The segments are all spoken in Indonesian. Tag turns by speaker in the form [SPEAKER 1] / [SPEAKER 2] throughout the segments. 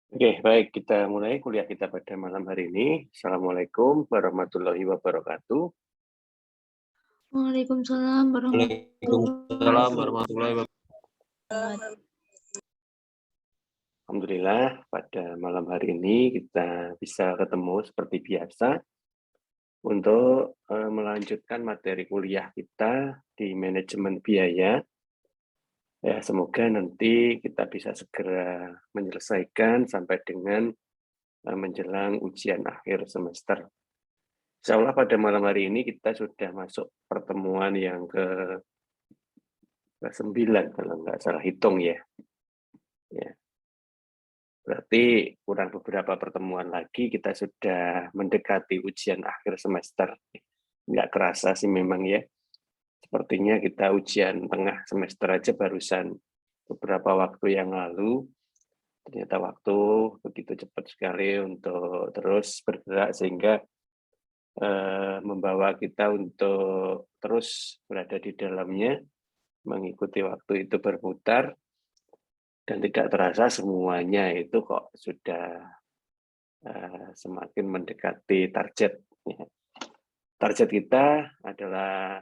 [SPEAKER 1] Oke, baik. Kita mulai kuliah kita pada malam hari ini. Assalamualaikum warahmatullahi wabarakatuh.
[SPEAKER 2] Waalaikumsalam warahmatullahi
[SPEAKER 3] Waalaikumsalam warahmatullahi
[SPEAKER 2] wabarakatuh.
[SPEAKER 1] Alhamdulillah, pada malam hari ini kita bisa ketemu seperti biasa untuk melanjutkan materi kuliah kita di manajemen biaya. Ya, semoga nanti kita bisa segera menyelesaikan sampai dengan menjelang ujian akhir semester. Insya Allah pada malam hari ini kita sudah masuk pertemuan yang ke-9 kalau nggak salah hitung ya. Ya. Berarti kurang beberapa pertemuan lagi kita sudah mendekati ujian akhir semester. Nggak kerasa sih memang ya. Sepertinya kita ujian tengah semester aja barusan beberapa waktu yang lalu. Ternyata waktu begitu cepat sekali untuk terus bergerak sehingga membawa kita untuk terus berada di dalamnya, mengikuti waktu itu berputar, dan tidak terasa semuanya itu kok sudah semakin mendekati target. Target kita adalah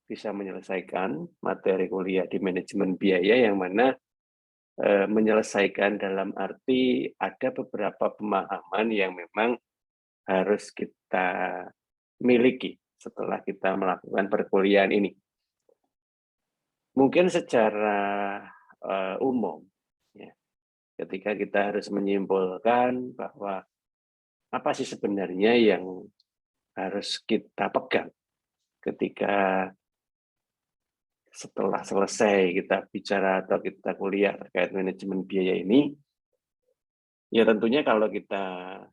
[SPEAKER 1] bisa menyelesaikan materi kuliah di manajemen biaya yang mana menyelesaikan dalam arti ada beberapa pemahaman yang memang harus kita miliki setelah kita melakukan perkuliahan ini. Mungkin secara umum, ya, ketika kita harus menyimpulkan bahwa apa sih sebenarnya yang harus kita pegang ketika setelah selesai kita bicara atau kita kuliah terkait manajemen biaya ini, ya tentunya kalau kita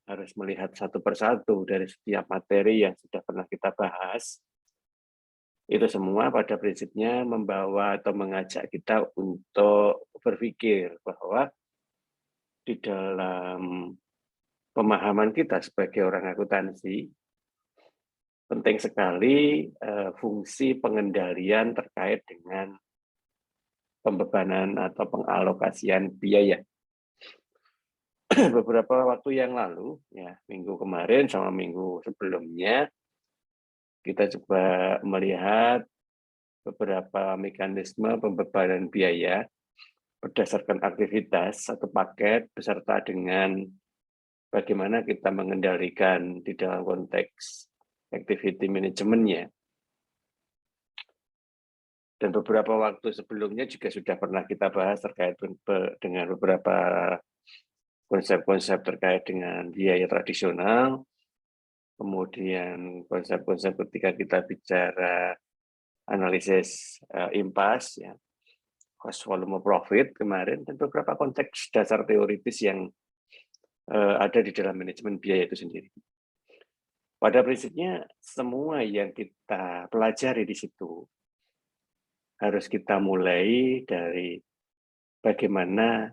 [SPEAKER 1] harus melihat satu persatu dari setiap materi yang sudah pernah kita bahas, itu semua pada prinsipnya membawa atau mengajak kita untuk berpikir bahwa di dalam pemahaman kita sebagai orang akuntansi, penting sekali fungsi pengendalian terkait dengan pembebanan atau pengalokasian biaya. Beberapa waktu yang lalu, ya minggu kemarin sama minggu sebelumnya, kita coba melihat beberapa mekanisme pembebanan biaya berdasarkan aktivitas satu paket beserta dengan bagaimana kita mengendalikan di dalam konteks activity manajemennya. Dan beberapa waktu sebelumnya juga sudah pernah kita bahas terkait dengan beberapa konsep-konsep terkait dengan biaya tradisional, kemudian konsep-konsep ketika kita bicara analisis impas, ya, cost volume profit kemarin, dan beberapa konteks dasar teoritis yang ada di dalam manajemen biaya itu sendiri. Pada prinsipnya, semua yang kita pelajari di situ harus kita mulai dari bagaimana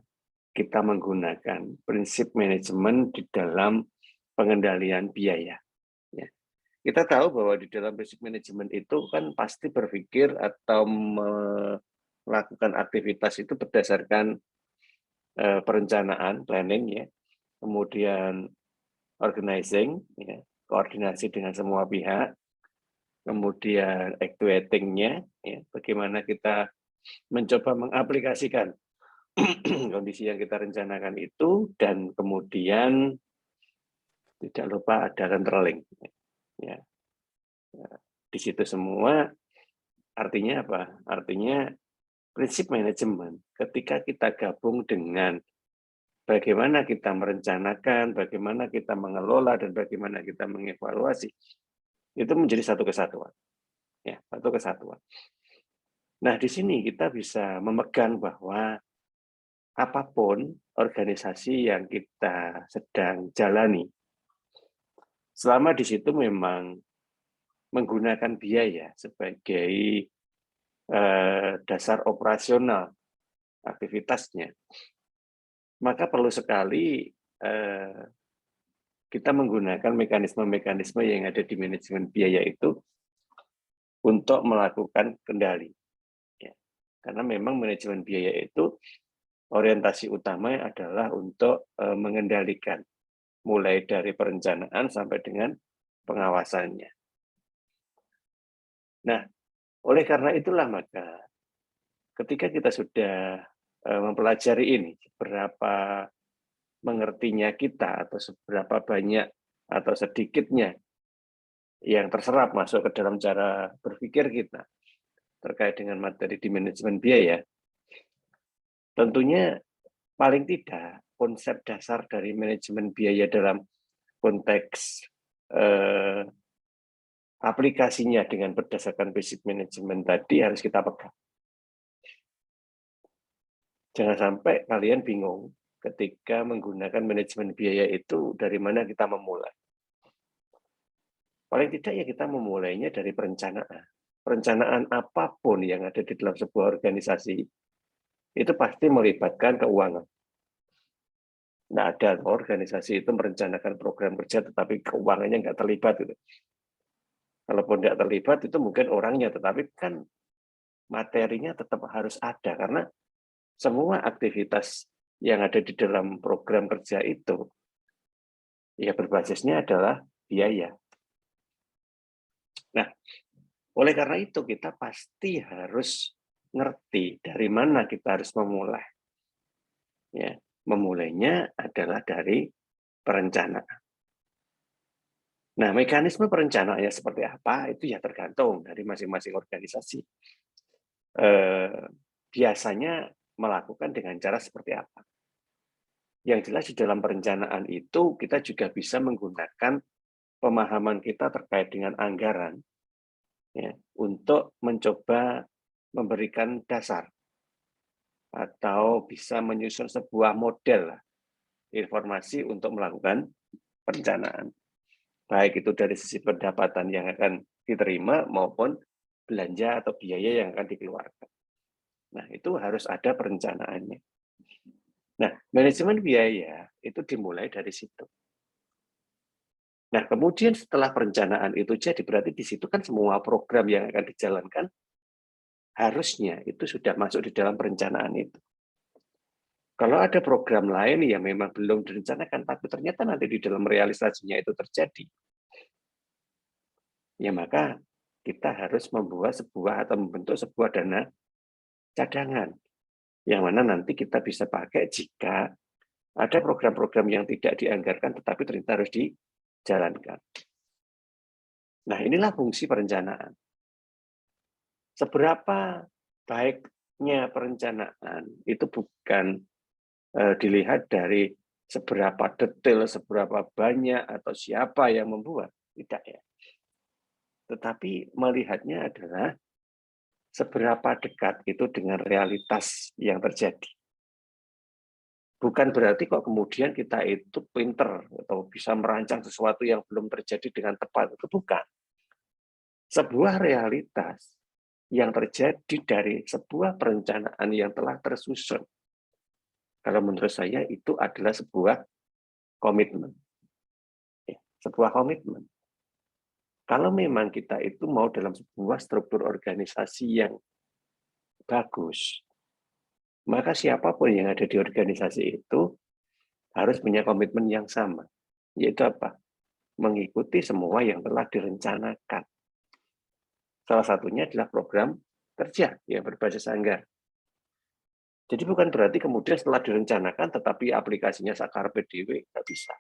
[SPEAKER 1] kita menggunakan prinsip manajemen di dalam pengendalian biaya. Ya. Kita tahu bahwa di dalam prinsip manajemen itu kan pasti berpikir atau melakukan aktivitas itu berdasarkan perencanaan, planning, ya, kemudian organizing, ya, koordinasi dengan semua pihak, kemudian actuating-nya, ya, bagaimana kita mencoba mengaplikasikan kondisi yang kita rencanakan itu, dan kemudian tidak lupa ada controlling. Ya. Di situ semua artinya apa? Artinya prinsip manajemen ketika kita gabung dengan bagaimana kita merencanakan, bagaimana kita mengelola, dan bagaimana kita mengevaluasi, itu menjadi satu kesatuan. Ya, satu kesatuan. Nah, di sini kita bisa memegang bahwa apapun organisasi yang kita sedang jalani, selama di situ memang menggunakan biaya sebagai dasar operasional aktivitasnya, maka perlu sekali kita menggunakan mekanisme-mekanisme yang ada di manajemen biaya itu untuk melakukan kendali. Ya. Karena memang manajemen biaya itu orientasi utama adalah untuk mengendalikan, mulai dari perencanaan sampai dengan pengawasannya. Nah, oleh karena itulah maka ketika kita sudah mempelajari ini, seberapa mengertinya kita atau seberapa banyak atau sedikitnya yang terserap masuk ke dalam cara berpikir kita terkait dengan materi di manajemen biaya, tentunya paling tidak konsep dasar dari manajemen biaya dalam konteks aplikasinya dengan berdasarkan basic management tadi harus kita pegang. Jangan sampai kalian bingung ketika menggunakan manajemen biaya itu dari mana kita memulai. Paling tidak ya kita memulainya dari perencanaan. Perencanaan apapun yang ada di dalam sebuah organisasi itu pasti melibatkan keuangan. Nggak ada organisasi itu merencanakan program kerja tetapi keuangannya nggak terlibat. Gitu. Kalaupun nggak terlibat itu mungkin orangnya, tetapi kan materinya tetap harus ada karena semua aktivitas yang ada di dalam program kerja itu ya berbasisnya adalah biaya. Nah, oleh karena itu kita pasti harus ngerti dari mana kita harus memulai. Ya, memulainya adalah dari perencanaan. Nah, mekanisme perencanaannya seperti apa itu ya tergantung dari masing-masing organisasi. Biasanya melakukan dengan cara seperti apa. Yang jelas di dalam perencanaan itu kita juga bisa menggunakan pemahaman kita terkait dengan anggaran ya, untuk mencoba memberikan dasar atau bisa menyusun sebuah model informasi untuk melakukan perencanaan. Baik itu dari sisi pendapatan yang akan diterima maupun belanja atau biaya yang akan dikeluarkan. Nah, itu harus ada perencanaannya. Nah, manajemen biaya itu dimulai dari situ. Nah, kemudian setelah perencanaan itu jadi, berarti di situ kan semua program yang akan dijalankan harusnya itu sudah masuk di dalam perencanaan itu. Kalau ada program lain yang memang belum direncanakan, tapi ternyata nanti di dalam realisasinya itu terjadi, ya maka kita harus membuat sebuah atau membentuk sebuah dana cadangan, yang mana nanti kita bisa pakai jika ada program-program yang tidak dianggarkan tetapi ternyata harus dijalankan. Nah, inilah fungsi perencanaan. Seberapa baiknya perencanaan itu bukan dilihat dari seberapa detail, seberapa banyak, atau siapa yang membuat. Tidak ya. Tetapi melihatnya adalah seberapa dekat itu dengan realitas yang terjadi. Bukan berarti kok kemudian kita itu pinter atau bisa merancang sesuatu yang belum terjadi dengan tepat. Itu bukan. Sebuah realitas yang terjadi dari sebuah perencanaan yang telah tersusun. Kalau menurut saya itu adalah sebuah komitmen. Ya, sebuah komitmen. Kalau memang kita itu mau dalam sebuah struktur organisasi yang bagus, maka siapapun yang ada di organisasi itu harus punya komitmen yang sama. Yaitu apa? Mengikuti semua yang telah direncanakan. Salah satunya adalah program kerja yang berbasis anggaran. Jadi bukan berarti kemudian setelah direncanakan tetapi aplikasinya sakar PDW, nggak bisa.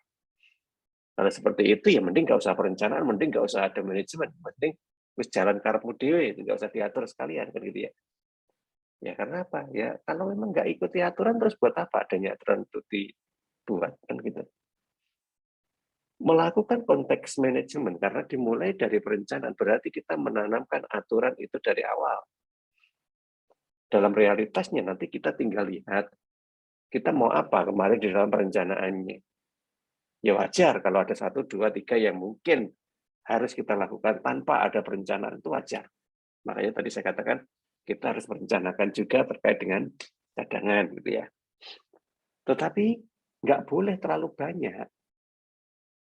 [SPEAKER 1] Kalau seperti itu ya mending nggak usah perencanaan, mending nggak usah ada manajemen, mending wis jalan karepmu dhewe, nggak usah diatur sekalian kan gitu ya. Ya karena apa? Ya kalau memang nggak ikuti aturan terus buat apa adanya aturan itu dibuat kan gitu. Melakukan konteks manajemen karena dimulai dari perencanaan berarti kita menanamkan aturan itu dari awal. Dalam realitasnya nanti kita tinggal lihat kita mau apa kemarin di dalam perencanaannya. Ya wajar kalau ada 1, 2, 3 yang mungkin harus kita lakukan tanpa ada perencanaan, itu wajar. Makanya tadi saya katakan kita harus merencanakan juga terkait dengan cadangan gitu ya. Tetapi nggak boleh terlalu banyak.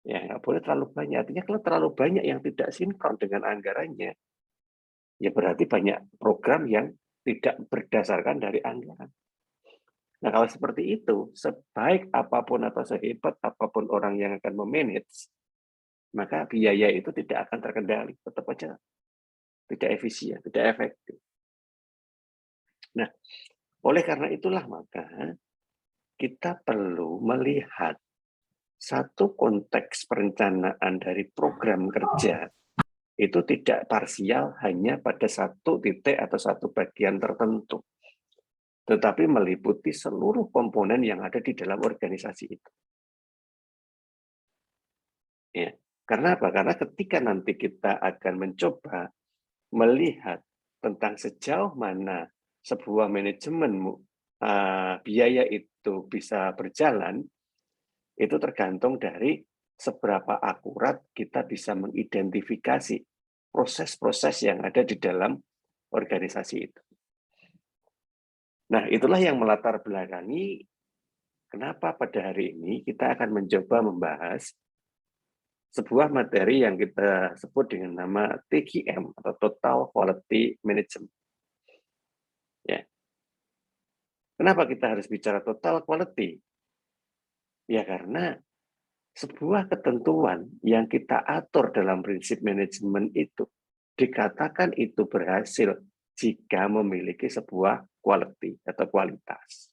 [SPEAKER 1] Ya, nggak boleh terlalu banyak. Artinya kalau terlalu banyak yang tidak sinkron dengan anggarannya, ya berarti banyak program yang tidak berdasarkan dari anggaran. Nah, kalau seperti itu, sebaik apapun atau sehebat apapun orang yang akan memanage, maka biaya itu tidak akan terkendali, tetap aja tidak efisien, tidak efektif. Nah, oleh karena itulah maka kita perlu melihat satu konteks perencanaan dari program kerja itu tidak parsial hanya pada satu titik atau satu bagian tertentu, tetapi meliputi seluruh komponen yang ada di dalam organisasi itu. Ya. Karena apa? Karena ketika nanti kita akan mencoba melihat tentang sejauh mana sebuah manajemen biaya itu bisa berjalan, itu tergantung dari seberapa akurat kita bisa mengidentifikasi proses-proses yang ada di dalam organisasi itu. Nah, itulah yang melatar belakangi kenapa pada hari ini kita akan mencoba membahas sebuah materi yang kita sebut dengan nama TQM atau Total Quality Management. Ya. Kenapa kita harus bicara total quality? Ya karena sebuah ketentuan yang kita atur dalam prinsip manajemen itu dikatakan itu berhasil jika memiliki sebuah quality atau kualitas.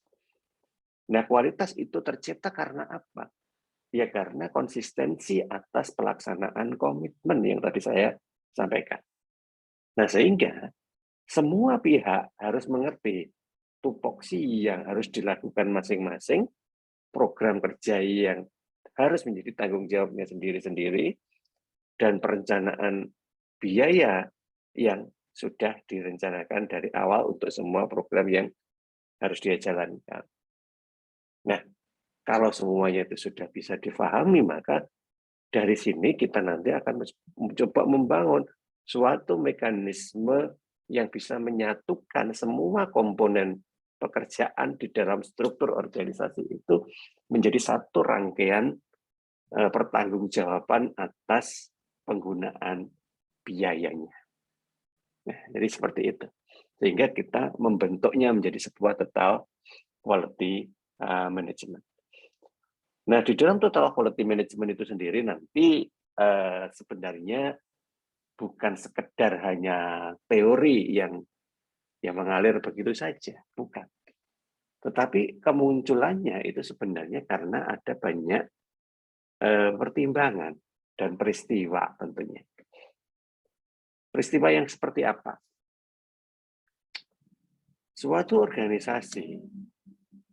[SPEAKER 1] Nah, kualitas itu tercipta karena apa? Ya karena konsistensi atas pelaksanaan komitmen yang tadi saya sampaikan. Nah, sehingga semua pihak harus mengerti tupoksi yang harus dilakukan masing-masing, program kerja yang harus menjadi tanggung jawabnya sendiri-sendiri, dan perencanaan biaya yang sudah direncanakan dari awal untuk semua program yang harus dia jalankan. Nah, kalau semuanya itu sudah bisa difahami, maka dari sini kita nanti akan mencoba membangun suatu mekanisme yang bisa menyatukan semua komponen pekerjaan di dalam struktur organisasi itu menjadi satu rangkaian pertanggungjawaban atas penggunaan biayanya. Nah, jadi seperti itu. Sehingga kita membentuknya menjadi sebuah total quality management. Nah, di dalam total quality management itu sendiri nanti sebenarnya bukan sekedar hanya teori yang mengalir begitu saja, bukan. Tetapi kemunculannya itu sebenarnya karena ada banyak pertimbangan dan peristiwa tentunya. Peristiwa yang seperti apa? Suatu organisasi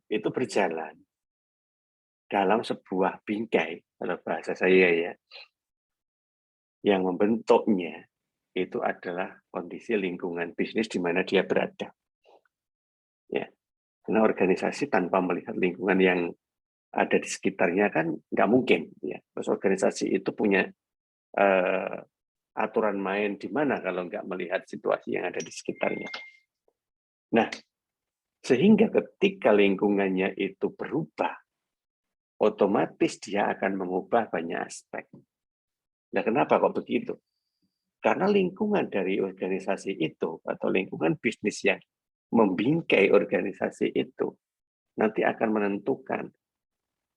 [SPEAKER 1] itu berjalan dalam sebuah bingkai, kalau bahasa saya ya, yang membentuknya itu adalah kondisi lingkungan bisnis di mana dia berada. Ya, karena organisasi tanpa melihat lingkungan yang ada di sekitarnya kan nggak mungkin. Ya, terus organisasi itu punya aturan main di mana kalau nggak melihat situasi yang ada di sekitarnya. Nah, sehingga ketika lingkungannya itu berubah, otomatis dia akan mengubah banyak aspek. Nah, kenapa kok begitu? Karena lingkungan dari organisasi itu atau lingkungan bisnis yang membingkai organisasi itu nanti akan menentukan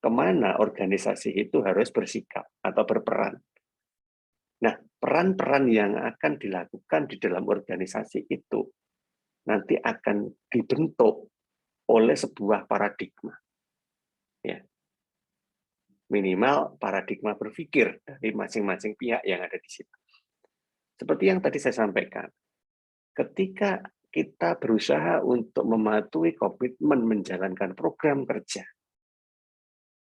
[SPEAKER 1] kemana organisasi itu harus bersikap atau berperan. Nah, peran-peran yang akan dilakukan di dalam organisasi itu nanti akan dibentuk oleh sebuah paradigma. Ya. Minimal paradigma berpikir dari masing-masing pihak yang ada di situ. Seperti yang tadi saya sampaikan, ketika kita berusaha untuk mematuhi komitmen menjalankan program kerja,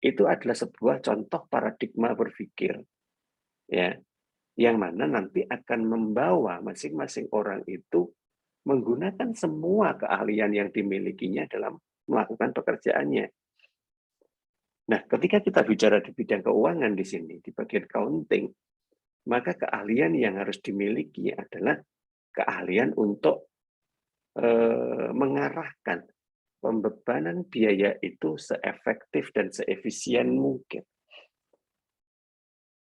[SPEAKER 1] itu adalah sebuah contoh paradigma berpikir, ya, yang mana nanti akan membawa masing-masing orang itu menggunakan semua keahlian yang dimilikinya dalam melakukan pekerjaannya. Nah, ketika kita bicara di bidang keuangan di sini, di bagian accounting, maka keahlian yang harus dimiliki adalah keahlian untuk mengarahkan pembebanan biaya itu seefektif dan seefisien mungkin.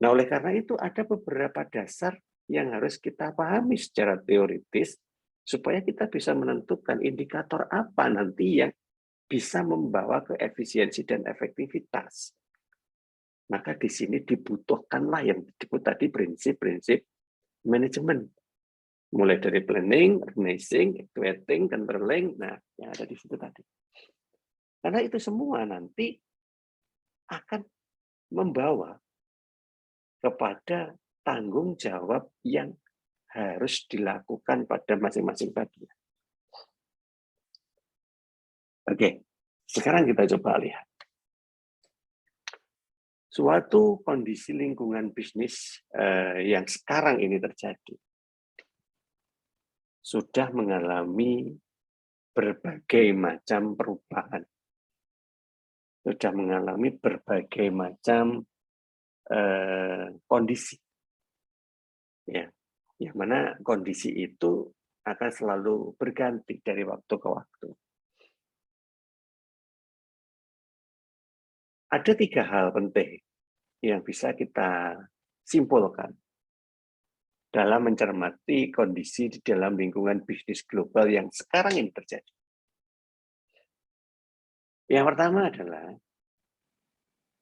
[SPEAKER 1] Nah, oleh karena itu ada beberapa dasar yang harus kita pahami secara teoritis supaya kita bisa menentukan indikator apa nanti yang bisa membawa ke efisiensi dan efektivitas. Maka di sini dibutuhkanlah yang disebut tadi prinsip-prinsip manajemen. Mulai dari planning, organizing, actuating, controlling, nah yang ada di situ tadi. Karena itu semua nanti akan membawa kepada tanggung jawab yang harus dilakukan pada masing-masing bagian. Oke, sekarang kita coba lihat. Suatu kondisi lingkungan bisnis yang sekarang ini terjadi sudah mengalami berbagai macam perubahan, sudah mengalami berbagai macam kondisi, ya, yang mana kondisi itu akan selalu berganti dari waktu ke waktu. Ada 3 hal penting yang bisa kita simpulkan dalam mencermati kondisi di dalam lingkungan bisnis global yang sekarang ini terjadi. Yang pertama adalah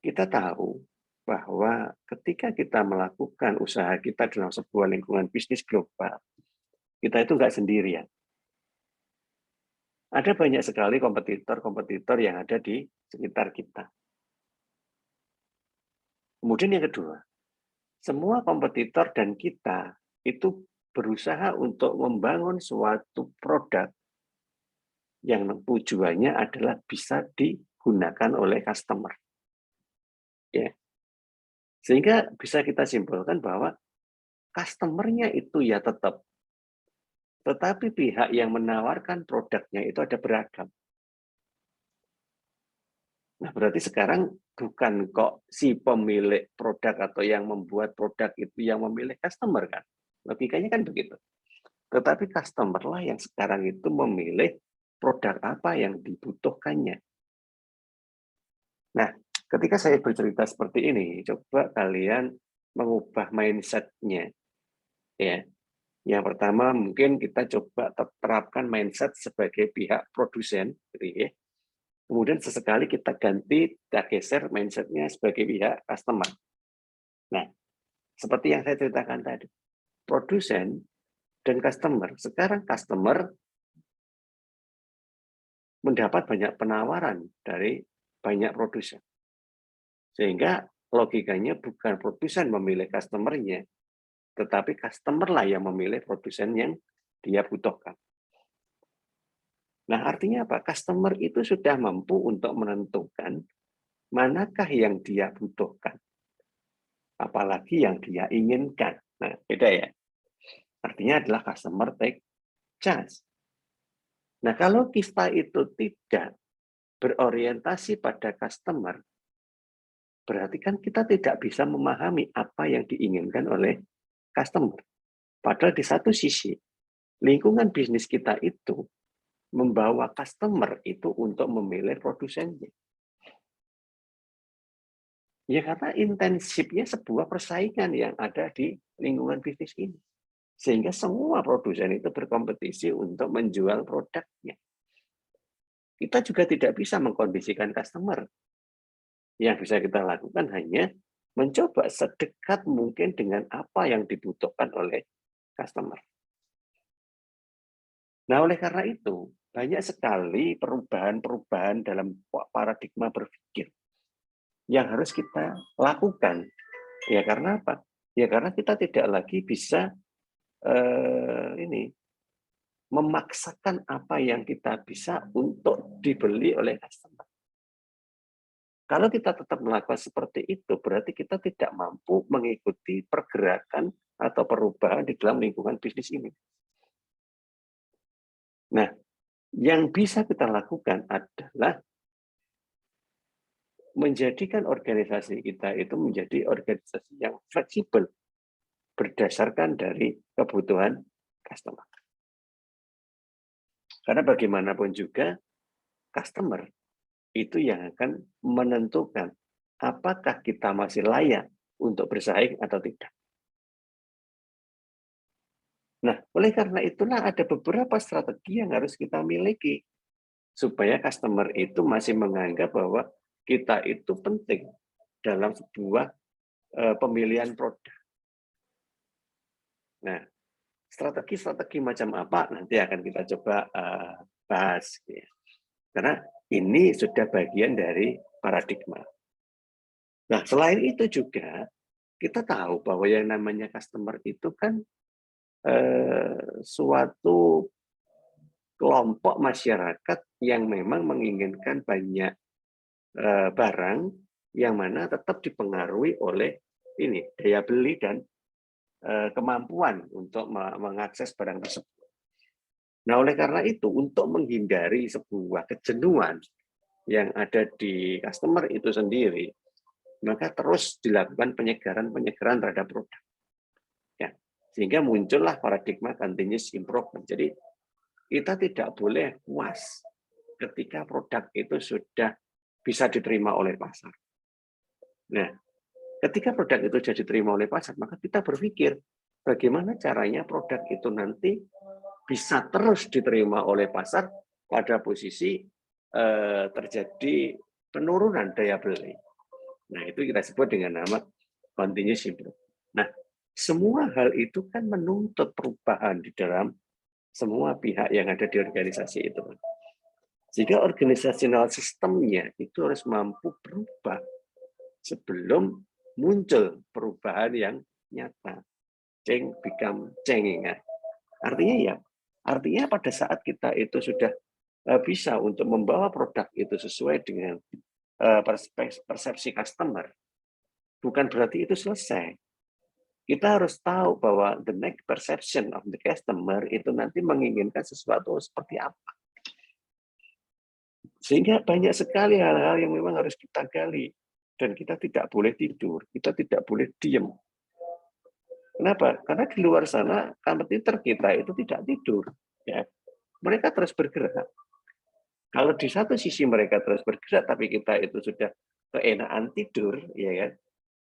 [SPEAKER 1] kita tahu bahwa ketika kita melakukan usaha kita dalam sebuah lingkungan bisnis global, kita itu nggak sendirian. Ada banyak sekali kompetitor-kompetitor yang ada di sekitar kita. Kemudian yang kedua, semua kompetitor dan kita itu berusaha untuk membangun suatu produk yang tujuannya adalah bisa digunakan oleh customer. Ya. Sehingga bisa kita simpulkan bahwa customer-nya itu ya tetap, tetapi pihak yang menawarkan produknya itu ada beragam. Nah, berarti sekarang bukan kok si pemilik produk atau yang membuat produk itu yang memilih customer kan? Logikanya kan begitu. Tetapi customer lah yang sekarang itu memilih produk apa yang dibutuhkannya. Nah, ketika saya bercerita seperti ini, coba kalian mengubah mindset-nya. Ya. Yang pertama mungkin kita coba terapkan mindset sebagai pihak produsen, gitu ya. Kemudian sesekali kita ganti, kita geser mindset-nya sebagai pihak customer. Nah, seperti yang saya ceritakan tadi, produsen dan customer. Sekarang customer mendapat banyak penawaran dari banyak produsen. Sehingga logikanya bukan produsen memilih customer-nya, tetapi customer lah yang memilih produsen yang dia butuhkan. Nah, artinya apa? Customer itu sudah mampu untuk menentukan manakah yang dia butuhkan, apalagi yang dia inginkan. Nah, beda ya. Artinya adalah customer take charge. Nah, kalau kita itu tidak berorientasi pada customer, berarti kan kita tidak bisa memahami apa yang diinginkan oleh customer. Padahal di satu sisi, lingkungan bisnis kita itu membawa customer itu untuk memilih produsennya. Ya karena intensifnya sebuah persaingan yang ada di lingkungan bisnis ini. Sehingga semua produsen itu berkompetisi untuk menjual produknya. Kita juga tidak bisa mengkondisikan customer. Yang bisa kita lakukan hanya mencoba sedekat mungkin dengan apa yang dibutuhkan oleh customer. Nah, oleh karena itu, banyak sekali perubahan-perubahan dalam paradigma berpikir yang harus kita lakukan. Ya karena apa? Ya karena kita tidak lagi bisa memaksakan apa yang kita bisa untuk dibeli oleh customer. Kalau kita tetap melakukan seperti itu, berarti kita tidak mampu mengikuti pergerakan atau perubahan di dalam lingkungan bisnis ini. Nah, yang bisa kita lakukan adalah menjadikan organisasi kita itu menjadi organisasi yang fleksibel berdasarkan dari kebutuhan customer. Karena bagaimanapun juga customer itu yang akan menentukan apakah kita masih layak untuk bersaing atau tidak. Nah, oleh karena itulah ada beberapa strategi yang harus kita miliki supaya customer itu masih menganggap bahwa kita itu penting dalam sebuah pemilihan produk. Nah, strategi-strategi macam apa nanti akan kita coba bahas. Ya. Karena ini sudah bagian dari paradigma. Nah, selain itu juga kita tahu bahwa yang namanya customer itu kan suatu kelompok masyarakat yang memang menginginkan banyak barang yang mana tetap dipengaruhi oleh ini daya beli dan kemampuan untuk mengakses barang tersebut. Nah, oleh karena itu untuk menghindari sebuah kejenuhan yang ada di customer itu sendiri, maka terus dilakukan penyegaran terhadap produk. Ya, sehingga muncullah paradigma continuous improvement. Jadi kita tidak boleh puas ketika produk itu sudah bisa diterima oleh pasar. Nah, ketika produk itu sudah diterima oleh pasar, maka kita berpikir bagaimana caranya produk itu nanti bisa terus diterima oleh pasar pada posisi terjadi penurunan daya beli. Nah, itu kita sebut dengan nama continuous improvement. Nah, semua hal itu kan menuntut perubahan di dalam semua pihak yang ada di organisasi itu. Jika organisasional sistemnya itu harus mampu berubah sebelum muncul perubahan yang nyata. Change become changing. Artinya pada saat kita itu sudah bisa untuk membawa produk itu sesuai dengan persepsi customer, bukan berarti itu selesai. Kita harus tahu bahwa the next perception of the customer itu nanti menginginkan sesuatu seperti apa. Sehingga banyak sekali hal-hal yang memang harus kita gali. Dan kita tidak boleh tidur, kita tidak boleh diam. Kenapa? Karena di luar sana, kompetitor kita itu tidak tidur. Ya. Mereka terus bergerak. Kalau di satu sisi mereka terus bergerak, tapi kita itu sudah keenaan tidur, ya kan?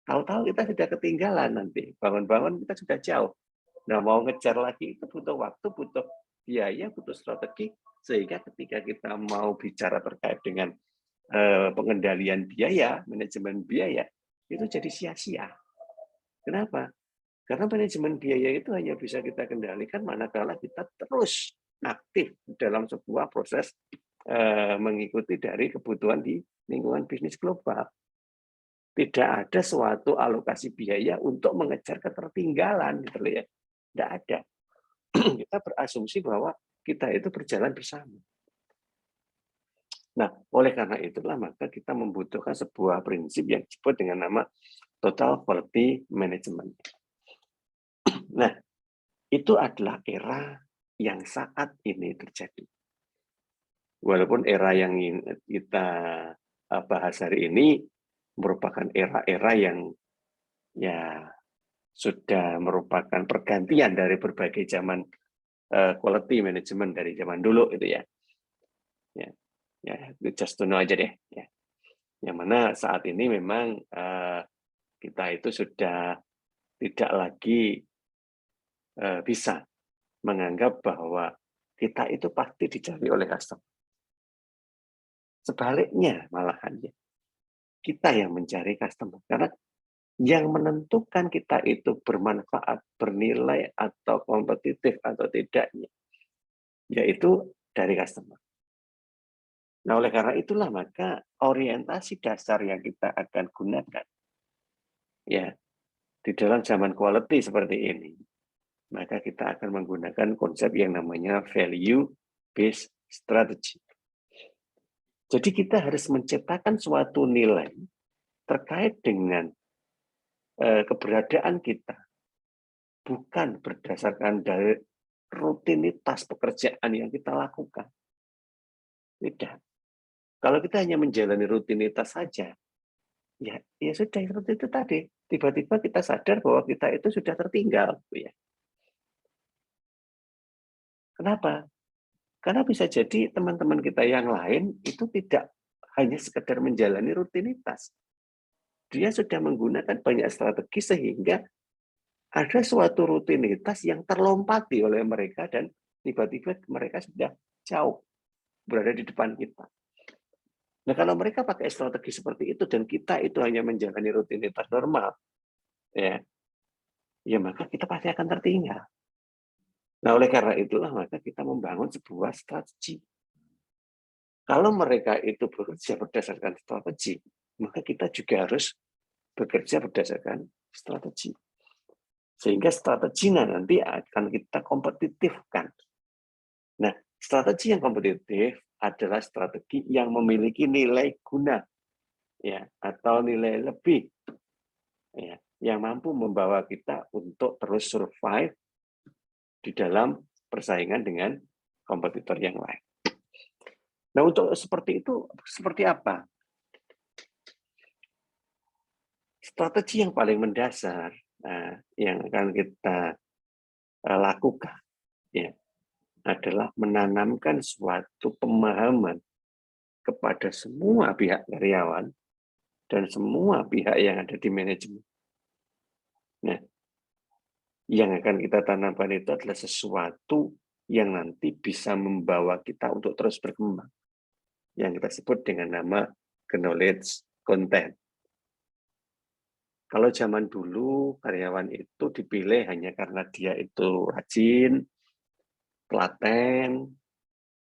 [SPEAKER 1] Tahu-tahu kita sudah ketinggalan nanti. Bangun-bangun kita sudah jauh. Nah, mau ngejar lagi itu butuh waktu, butuh biaya, butuh strategi. Sehingga ketika kita mau bicara terkait dengan pengendalian biaya, manajemen biaya, itu jadi sia-sia. Kenapa? Karena manajemen biaya itu hanya bisa kita kendalikan manakala kita terus aktif dalam sebuah proses mengikuti dari kebutuhan di lingkungan bisnis global. Tidak ada suatu alokasi biaya untuk mengejar ketertinggalan, gitu ya. Tidak ada. Kita berasumsi bahwa kita itu berjalan bersama. Nah, oleh karena itulah maka kita membutuhkan sebuah prinsip yang disebut dengan nama Total Quality Management. Nah, itu adalah era yang saat ini terjadi. Walaupun era yang kita bahas hari ini merupakan era-era yang ya sudah merupakan pergantian dari berbagai zaman quality management dari zaman dulu itu ya. Ya, just to know aja deh. Ya. Yang mana saat ini memang kita itu sudah tidak lagi bisa menganggap bahwa kita itu pasti dicari oleh customer. Sebaliknya malahan ya, kita yang mencari customer. Karena yang menentukan kita itu bermanfaat, bernilai, atau kompetitif atau tidaknya, yaitu dari customer. Nah, oleh karena itulah maka orientasi dasar yang kita akan gunakan ya di dalam zaman quality seperti ini, maka kita akan menggunakan konsep yang namanya value based strategy. Jadi kita harus menciptakan suatu nilai terkait dengan keberadaan kita, bukan berdasarkan dari rutinitas pekerjaan yang kita lakukan. Tidak. Kalau kita hanya menjalani rutinitas saja, ya sudah seperti itu tadi. Tiba-tiba kita sadar bahwa kita itu sudah tertinggal. Ya. Kenapa? Karena bisa jadi teman-teman kita yang lain itu tidak hanya sekedar menjalani rutinitas. Dia sudah menggunakan banyak strategi sehingga ada suatu rutinitas yang terlompati oleh mereka dan tiba-tiba mereka sudah jauh. berada di depan kita. Nah, kalau mereka pakai strategi seperti itu dan kita itu hanya menjalani rutinitas normal, ya maka kita pasti akan tertinggal. Nah, oleh karena itulah maka kita membangun sebuah strategi. Kalau mereka itu bekerja berdasarkan strategi, maka kita juga harus bekerja berdasarkan strategi. Sehingga strateginya nanti akan kita kompetitifkan. Nah, strategi yang kompetitif adalah strategi yang memiliki nilai guna, ya, atau nilai lebih, ya, yang mampu membawa kita untuk terus survive di dalam persaingan dengan kompetitor yang lain. Nah, untuk seperti itu, seperti apa? Strategi yang paling mendasar yang akan kita lakukan, ya, adalah menanamkan suatu pemahaman kepada semua pihak karyawan dan semua pihak yang ada di manajemen. Nah, yang akan kita tanamkan itu adalah sesuatu yang nanti bisa membawa kita untuk terus berkembang. Yang kita sebut dengan nama knowledge content. Kalau zaman dulu karyawan itu dipilih hanya karena dia itu rajin, telaten,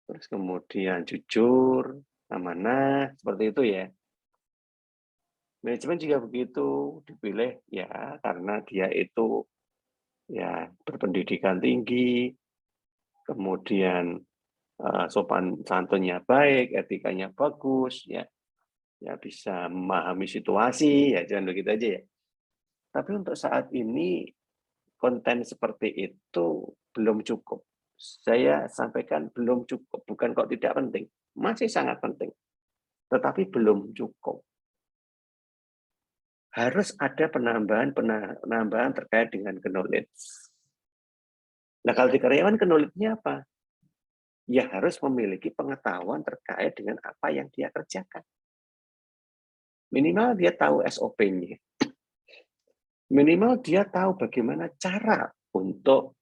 [SPEAKER 1] terus kemudian jujur, amanah, seperti itu ya. Manajemen juga begitu, dipilih ya karena dia itu ya berpendidikan tinggi, kemudian sopan santunnya baik, etikanya bagus, ya bisa memahami situasi, ya jangan begitu aja ya. Tapi untuk saat ini konten seperti itu belum cukup. Saya sampaikan belum cukup, bukan kok tidak penting, masih sangat penting, tetapi belum cukup. Harus ada penambahan terkait dengan knowledge. Nah, kalau di karyawan knowledge-nya apa? Ya harus memiliki pengetahuan terkait dengan apa yang dia kerjakan. Minimal dia tahu SOP-nya. Minimal dia tahu bagaimana cara untuk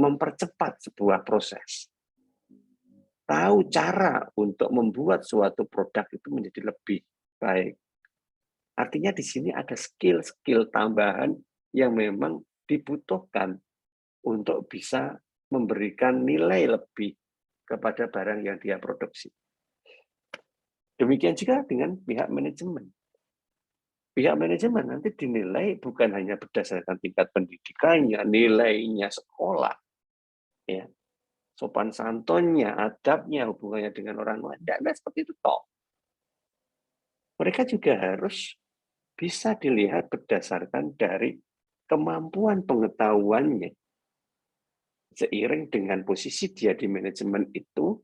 [SPEAKER 1] mempercepat sebuah proses. Tahu cara untuk membuat suatu produk itu menjadi lebih baik. Artinya di sini ada skill-skill tambahan yang memang dibutuhkan untuk bisa memberikan nilai lebih kepada barang yang dia produksi. Demikian juga dengan pihak manajemen. Pihak manajemen nanti dinilai bukan hanya berdasarkan tingkat pendidikannya, nilainya sekolah, ya, sopan santunnya, adabnya, hubungannya dengan orang lain, tidak seperti itu toh. Mereka juga harus bisa dilihat berdasarkan dari kemampuan pengetahuannya. Seiring dengan posisi dia di manajemen itu,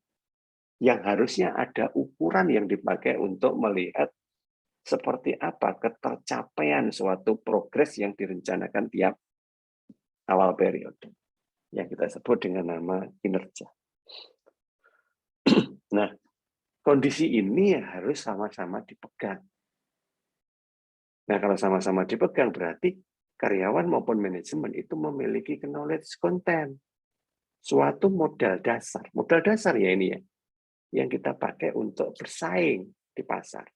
[SPEAKER 1] yang harusnya ada ukuran yang dipakai untuk melihat seperti apa ketercapaian suatu progres yang direncanakan tiap awal periode, yang kita sebut dengan nama kinerja. Nah, kondisi ini harus sama-sama dipegang. Nah, kalau sama-sama dipegang berarti karyawan maupun manajemen itu memiliki knowledge content, suatu modal dasar. Modal dasar ya ini ya, yang kita pakai untuk bersaing di pasar.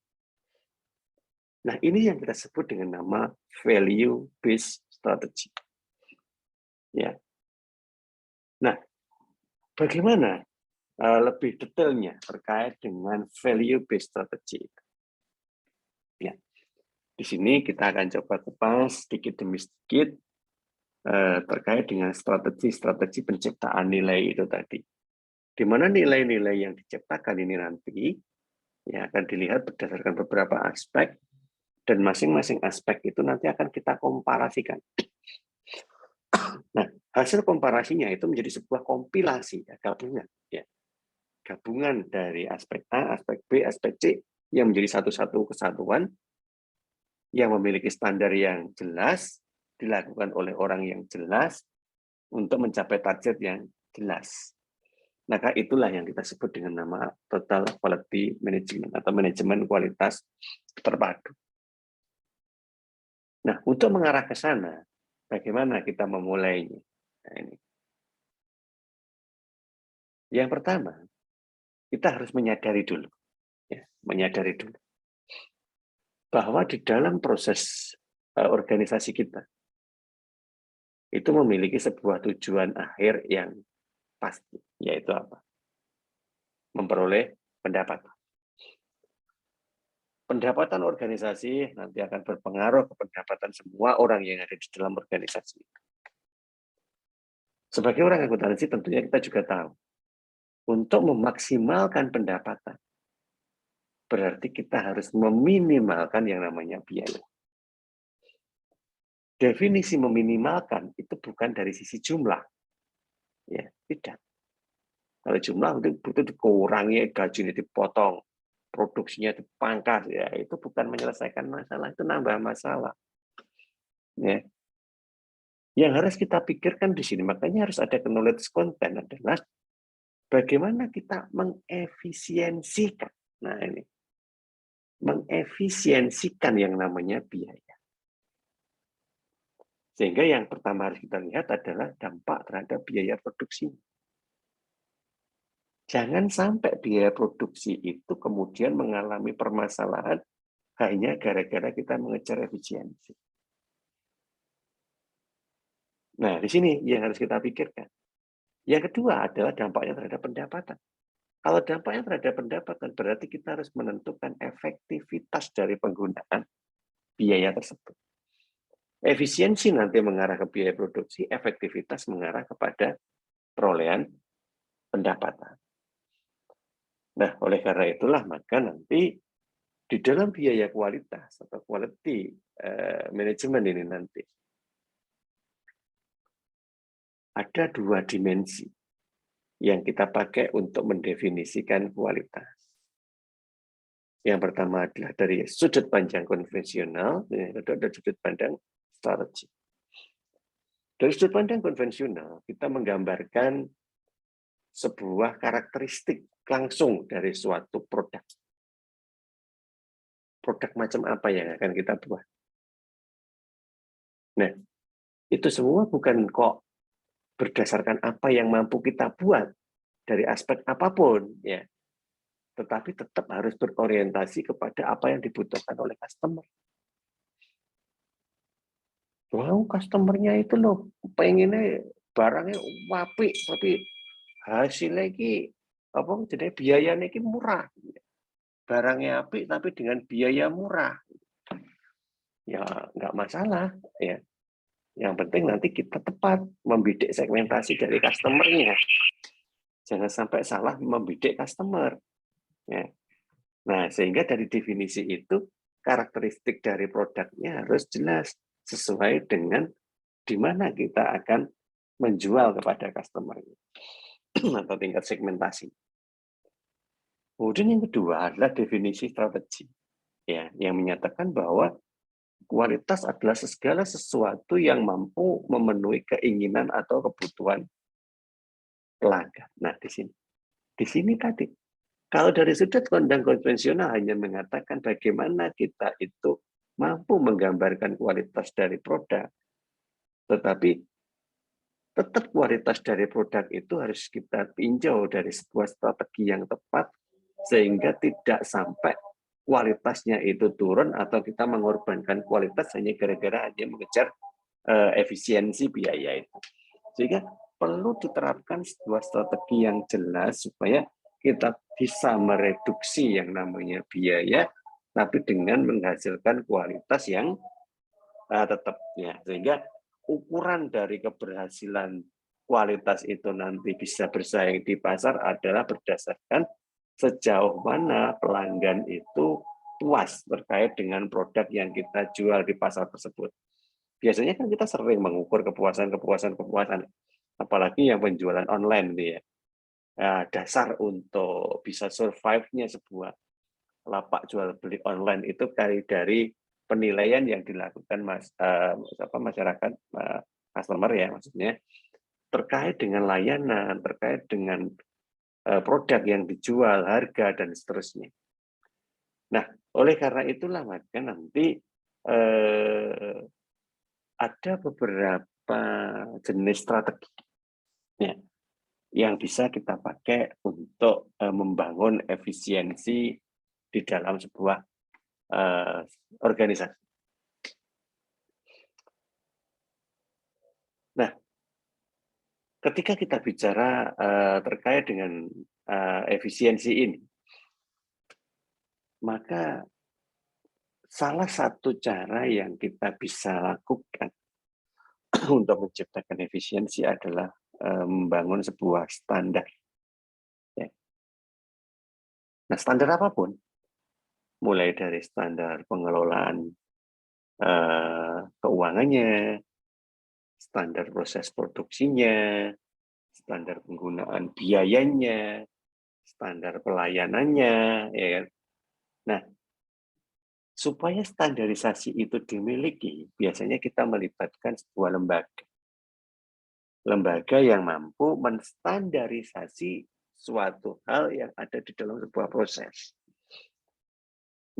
[SPEAKER 1] Nah, ini yang kita sebut dengan nama value based strategy. Ya. Nah, bagaimana lebih detailnya terkait dengan value based strategy? Ya. Di sini kita akan coba kupas sedikit demi sedikit terkait dengan strategi-strategi penciptaan nilai itu tadi. Di mana nilai-nilai yang diciptakan ini nanti ya akan dilihat berdasarkan beberapa aspek, dan masing-masing aspek itu nanti akan kita komparasikan. Nah, hasil komparasinya itu menjadi sebuah kompilasi, ya, gabungan. Ya. Gabungan dari aspek A, aspek B, aspek C, yang menjadi satu-satu kesatuan, yang memiliki standar yang jelas, dilakukan oleh orang yang jelas, untuk mencapai target yang jelas. Maka itulah yang kita sebut dengan nama Total Quality Management atau manajemen kualitas terpadu. Nah, untuk mengarah ke sana, bagaimana kita memulainya? Nah, ini. Yang pertama, kita harus menyadari dulu, ya, menyadari dulu bahwa di dalam proses organisasi kita itu memiliki sebuah tujuan akhir yang pasti, yaitu apa? Memperoleh pendapatan. Pendapatan organisasi nanti akan berpengaruh ke pendapatan semua orang yang ada di dalam organisasi. Sebagai orang akuntansi tentunya kita juga tahu, untuk memaksimalkan pendapatan, berarti kita harus meminimalkan yang namanya biaya. Definisi meminimalkan itu bukan dari sisi jumlah, ya tidak. Kalau jumlah itu butuh dikurangi, gajinya dipotong, produksinya dipangkas, ya itu bukan menyelesaikan masalah, itu nambah masalah. Ya. Yang harus kita pikirkan di sini, makanya harus ada knowledge content adalah bagaimana kita mengefisiensikan. Nah ini, mengefisiensikan yang namanya biaya. Sehingga yang pertama harus kita lihat adalah dampak terhadap biaya produksi. Jangan sampai biaya produksi itu kemudian mengalami permasalahan hanya gara-gara kita mengejar efisiensi. Nah, di sini yang harus kita pikirkan. Yang kedua adalah dampaknya terhadap pendapatan. Kalau dampaknya terhadap pendapatan, berarti kita harus menentukan efektivitas dari penggunaan biaya tersebut. Efisiensi nanti mengarah ke biaya produksi, efektivitas mengarah kepada perolehan pendapatan. Nah, oleh karena itulah maka nanti di dalam biaya kualitas atau quality management ini nanti ada dua dimensi yang kita pakai untuk mendefinisikan kualitas. Yang pertama adalah dari sudut pandang konvensional, yang kedua dari sudut pandang strategi. Dari sudut pandang konvensional, kita menggambarkan sebuah karakteristik langsung dari suatu produk. Produk macam apa yang akan kita buat. Nah, itu semua bukan kok berdasarkan apa yang mampu kita buat dari aspek apapun, ya. Tetapi tetap harus berorientasi kepada apa yang dibutuhkan oleh customer. Wow, customernya itu loh, pengennya barangnya apik, tapi hasilnya ini apa jadi biayanya ini murah. Barangnya apik tapi dengan biaya murah. Ya nggak masalah, ya. Yang penting nanti kita tepat membidik segmentasi dari customer-nya. Jangan sampai salah membidik customer. Ya. Nah, sehingga dari definisi itu, karakteristik dari produknya harus jelas sesuai dengan di mana kita akan menjual kepada customer atau tingkat segmentasi. Kemudian yang kedua adalah definisi strategi, ya, yang menyatakan bahwa kualitas adalah segala sesuatu yang mampu memenuhi keinginan atau kebutuhan pelanggan. Nah, di sini tadi, kalau dari sudut pandang konvensional hanya mengatakan bagaimana kita itu mampu menggambarkan kualitas dari produk, tetapi tetap kualitas dari produk itu harus kita tinjau dari sebuah strategi yang tepat, sehingga tidak sampai kualitasnya itu turun atau kita mengorbankan kualitas hanya gara-gara hanya mengejar efisiensi biaya itu. Sehingga perlu diterapkan sebuah strategi yang jelas supaya kita bisa mereduksi yang namanya biaya, tapi dengan menghasilkan kualitas yang tetap, ya. Sehingga ukuran dari keberhasilan kualitas itu nanti bisa bersaing di pasar adalah berdasarkan sejauh mana pelanggan itu puas terkait dengan produk yang kita jual di pasar tersebut. Biasanya kan kita sering mengukur kepuasan, apalagi yang penjualan online nih ya. Dasar untuk bisa survive-nya sebuah lapak jual beli online itu dari penilaian yang dilakukan masyarakat customer ya, maksudnya terkait dengan layanan, terkait dengan produk yang dijual, harga, dan seterusnya. Nah, oleh karena itulah maka nanti ada beberapa jenis strategi. Ya. yang bisa kita pakai untuk membangun efisiensi di dalam sebuah organisasi. Nah, ketika kita bicara terkait dengan efisiensi ini, maka salah satu cara yang kita bisa lakukan untuk menciptakan efisiensi adalah membangun sebuah standar. Ya. Nah, standar apapun, mulai dari standar pengelolaan keuangannya, standar proses produksinya, standar penggunaan biayanya, standar pelayanannya, ya kan? Nah, supaya standarisasi itu dimiliki, biasanya kita melibatkan sebuah lembaga. Lembaga yang mampu menstandarisasi suatu hal yang ada di dalam sebuah proses.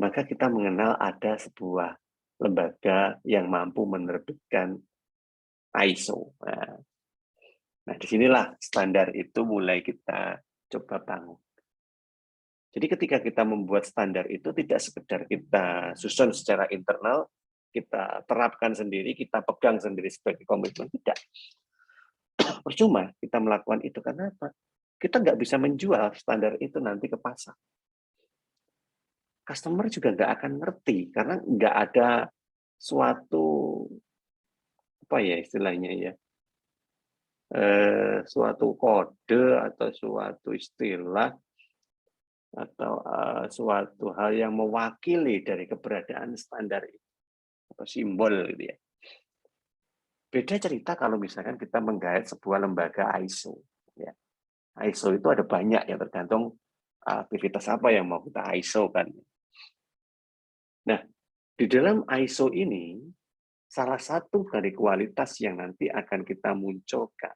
[SPEAKER 1] Maka kita mengenal ada sebuah lembaga yang mampu menerbitkan ISO. Nah, disinilah standar itu mulai kita coba bangun. Jadi ketika kita membuat standar itu tidak sekedar kita susun secara internal, kita terapkan sendiri, kita pegang sendiri sebagai komitmen, tidak. Percuma kita melakukan itu, karena apa? Kita nggak bisa menjual standar itu nanti ke pasar. Customer juga nggak akan ngerti, karena nggak ada suatu, apa ya istilahnya ya, suatu kode atau suatu istilah atau suatu hal yang mewakili dari keberadaan standar itu atau simbol gitu ya. Beda cerita kalau misalkan kita menggait sebuah lembaga ISO. Ya. ISO itu ada banyak ya, tergantung aktivitas apa yang mau kita ISO kan. Nah, di dalam ISO ini salah satu dari kualitas yang nanti akan kita munculkan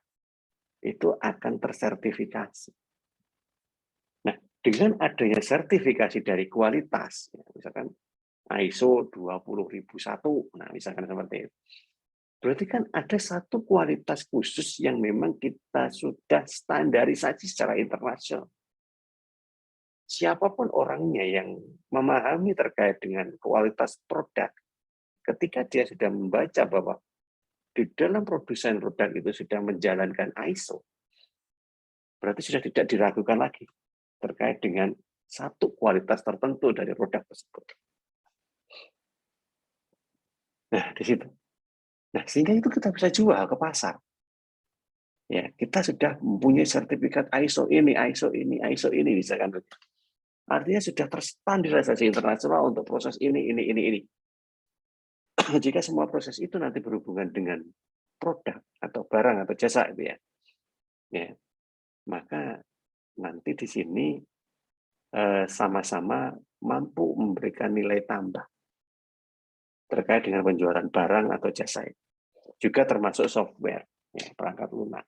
[SPEAKER 1] itu akan tersertifikasi. Nah, dengan adanya sertifikasi dari kualitas, ya, misalkan ISO 20001, nah misalkan seperti itu. Berarti kan ada satu kualitas khusus yang memang kita sudah standarisasi secara internasional. Siapapun orangnya yang memahami terkait dengan kualitas produk, ketika dia sudah membaca bahwa di dalam produsen produk itu sudah menjalankan ISO, berarti sudah tidak diragukan lagi terkait dengan satu kualitas tertentu dari produk tersebut. Nah, di situ. Nah, sehingga itu kita bisa jual ke pasar. Ya, kita sudah mempunyai sertifikat ISO ini, ISO ini, ISO ini, misalkan. Artinya sudah terstandarisasi internasional untuk proses ini. Jika semua proses itu nanti berhubungan dengan produk atau barang atau jasa itu ya, maka nanti di sini sama-sama mampu memberikan nilai tambah terkait dengan penjualan barang atau jasa itu. Juga termasuk software, ya, perangkat lunak.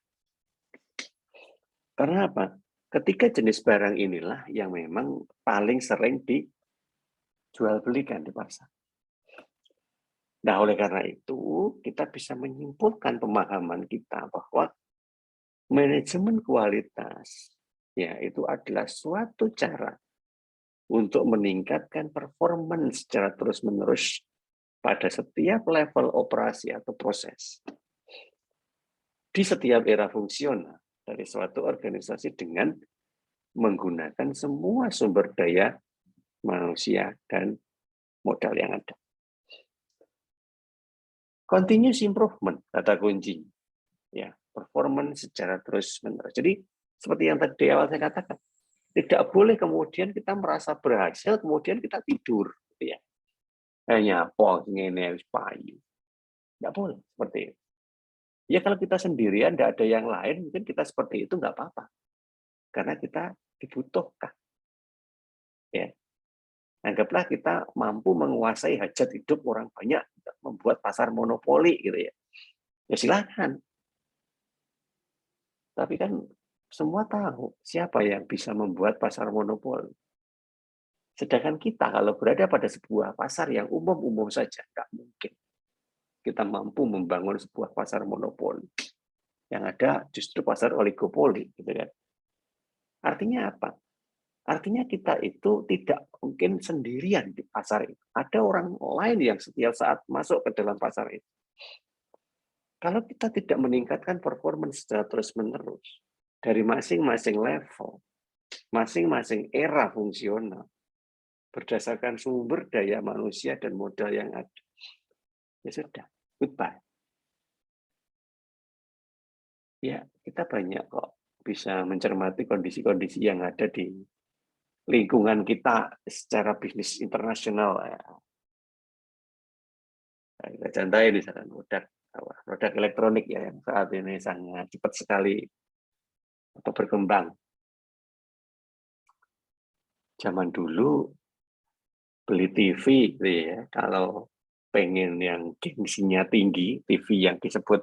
[SPEAKER 1] Karena apa? Ketika jenis barang inilah yang memang paling sering dijual belikan di pasar. Nah, oleh karena itu, kita bisa menyimpulkan pemahaman kita bahwa manajemen kualitas ya itu adalah suatu cara untuk meningkatkan performance secara terus-menerus pada setiap level operasi atau proses. Di setiap era fungsional dari suatu organisasi dengan menggunakan semua sumber daya manusia dan modal yang ada. Continuous improvement, kata kunci. Ya, performance secara terus-menerus. Jadi, seperti yang tadi awal saya katakan, tidak boleh kemudian kita merasa berhasil, kemudian kita tidur. Gitu ya. Hanya ini harus payu. Tidak boleh seperti itu. Ya kalau kita sendirian, tidak ada yang lain, mungkin kita seperti itu nggak apa-apa. Karena kita dibutuhkan. Ya. Anggaplah kita mampu menguasai hajat hidup orang banyak, membuat pasar monopoli gitu ya. Ya silakan. Tapi kan semua tahu siapa yang bisa membuat pasar monopoli. Sedangkan kita kalau berada pada sebuah pasar yang umum-umum saja, nggak mungkin kita mampu membangun sebuah pasar monopoli. Yang ada justru pasar oligopoli, gitu kan. Artinya apa? Artinya kita itu tidak mungkin sendirian di pasar itu. Ada orang lain yang setiap saat masuk ke dalam pasar itu. Kalau kita tidak meningkatkan performance secara terus-menerus dari masing-masing level, masing-masing era fungsional, berdasarkan sumber daya manusia dan modal yang ada, ya sudah, goodbye. Ya, kita banyak kok bisa mencermati kondisi-kondisi yang ada di lingkungan kita secara bisnis internasional. Kita contohnya misalkan produk elektronik ya yang saat ini sangat cepat sekali atau berkembang. Zaman dulu beli TV gitu ya, kalau pengen yang gengsinya tinggi, TV yang disebut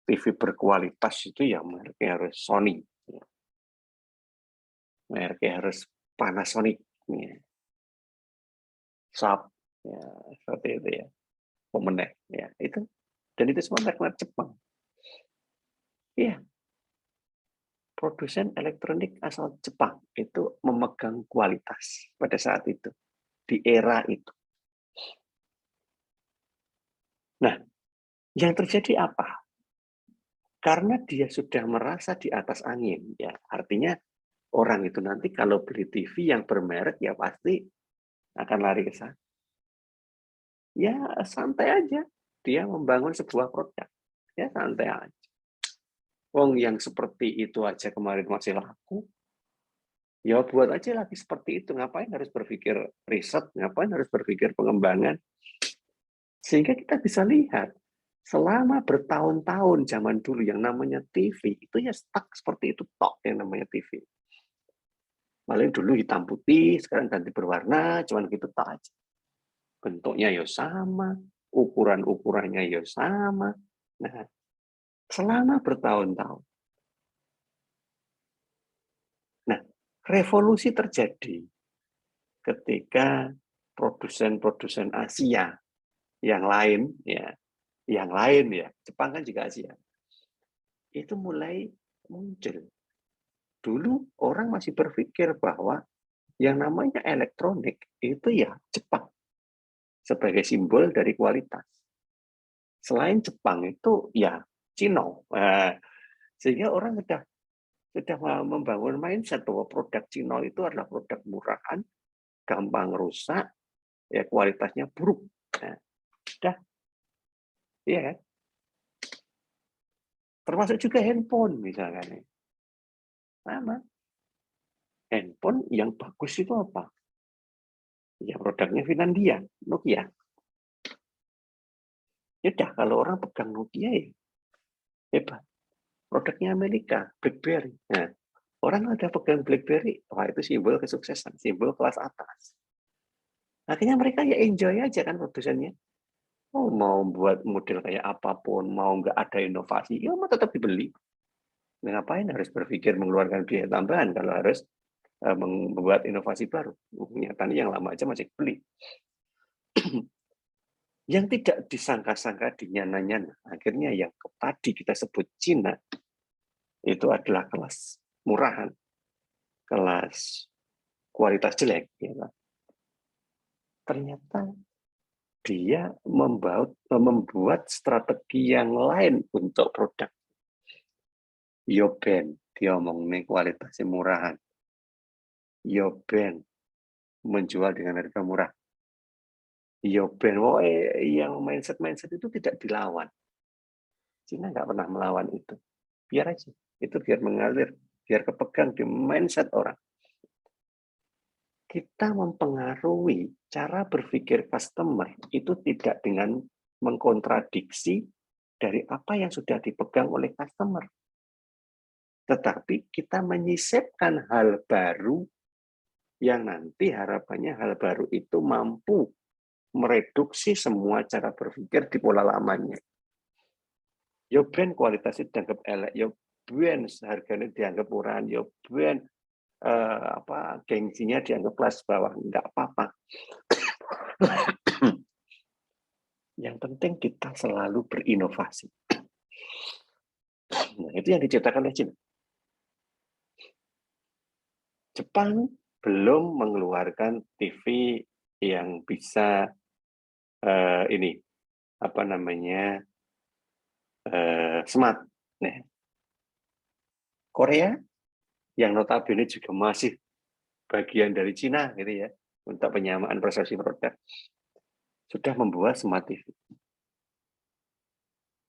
[SPEAKER 1] TV berkualitas itu ya mereknya harus Sony, mereknya harus Panasonic, ya. Sharp, ya, seperti itu ya, Pemenek, ya itu, dan itu semua merek Jepang. Iya, produsen elektronik asal Jepang itu memegang kualitas pada saat itu, di era itu. Nah, yang terjadi apa? Karena dia sudah merasa di atas angin, ya artinya orang itu nanti kalau beli TV yang bermerek ya pasti akan lari ke sana. Ya santai aja, dia membangun sebuah produk, ya santai aja. Wong yang seperti itu aja kemarin masih laku, ya buat aja lagi seperti itu. Ngapain harus berpikir riset, ngapain harus berpikir pengembangan. Sehingga kita bisa lihat, selama bertahun-tahun zaman dulu yang namanya TV, itu ya stuck seperti itu, tok yang namanya TV. Paling dulu hitam putih, sekarang ganti berwarna, cuman gitu tak aja. Bentuknya ya sama, ukuran-ukurannya ya sama. Nah, selama bertahun-tahun. Nah, revolusi terjadi ketika produsen-produsen Asia yang lain ya, Jepang kan juga Asia, itu mulai muncul. Dulu orang masih berpikir bahwa yang namanya elektronik itu ya Jepang sebagai simbol dari kualitas. Selain Jepang itu ya Cina. Sehingga orang sudah membangun mindset bahwa produk Cina itu adalah produk murahan, gampang rusak, ya kualitasnya buruk. Nah, sudah, iya kan? Termasuk juga handphone misalkan. Sama. Handphone yang bagus itu apa? Ya produknya Finlandia, Nokia. Ya udah, kalau orang pegang Nokia ya hebat. Produknya Amerika, BlackBerry. Nah, orang ada pegang BlackBerry, wah itu simbol kesuksesan, simbol kelas atas. Akhirnya mereka ya enjoy aja kan produsennya. Oh, mau buat model kayak apapun, mau nggak ada inovasi, ya mau tetap dibeli. Nah, ngapain harus berpikir mengeluarkan biaya tambahan kalau harus membuat inovasi baru? Nyatanya yang lama aja masih beli. Yang tidak disangka-sangka dinyana-nyana, akhirnya yang tadi kita sebut Cina, itu adalah kelas murahan, kelas kualitas jelek. Ya. Ternyata dia membuat strategi yang lain untuk produk. Yo ben, dia ngomong nih kualitasnya murahan. Yo ben, menjual dengan harga murah. Yo ben, yang mindset itu tidak dilawan. Cina nggak pernah melawan itu. Biar aja, itu biar mengalir, biar kepegang di mindset orang. Kita mempengaruhi cara berpikir customer itu tidak dengan mengkontradiksi dari apa yang sudah dipegang oleh customer. Tetapi kita menyisipkan hal baru yang nanti harapannya hal baru itu mampu mereduksi semua cara berpikir di pola lamanya. Yo brand kualitasnya dianggap elek, yo brand harganya dianggap murahan, yo brand gengsinya dianggap kelas bawah, enggak apa-apa. Yang penting kita selalu berinovasi. Nah, itu itu yang diciptakan oleh Cina. Jepang belum mengeluarkan TV yang bisa ini apa namanya smart. Nah, Korea yang notabene juga masih bagian dari Cina gitu ya untuk penyamaan persepsi produk sudah membuat smart TV.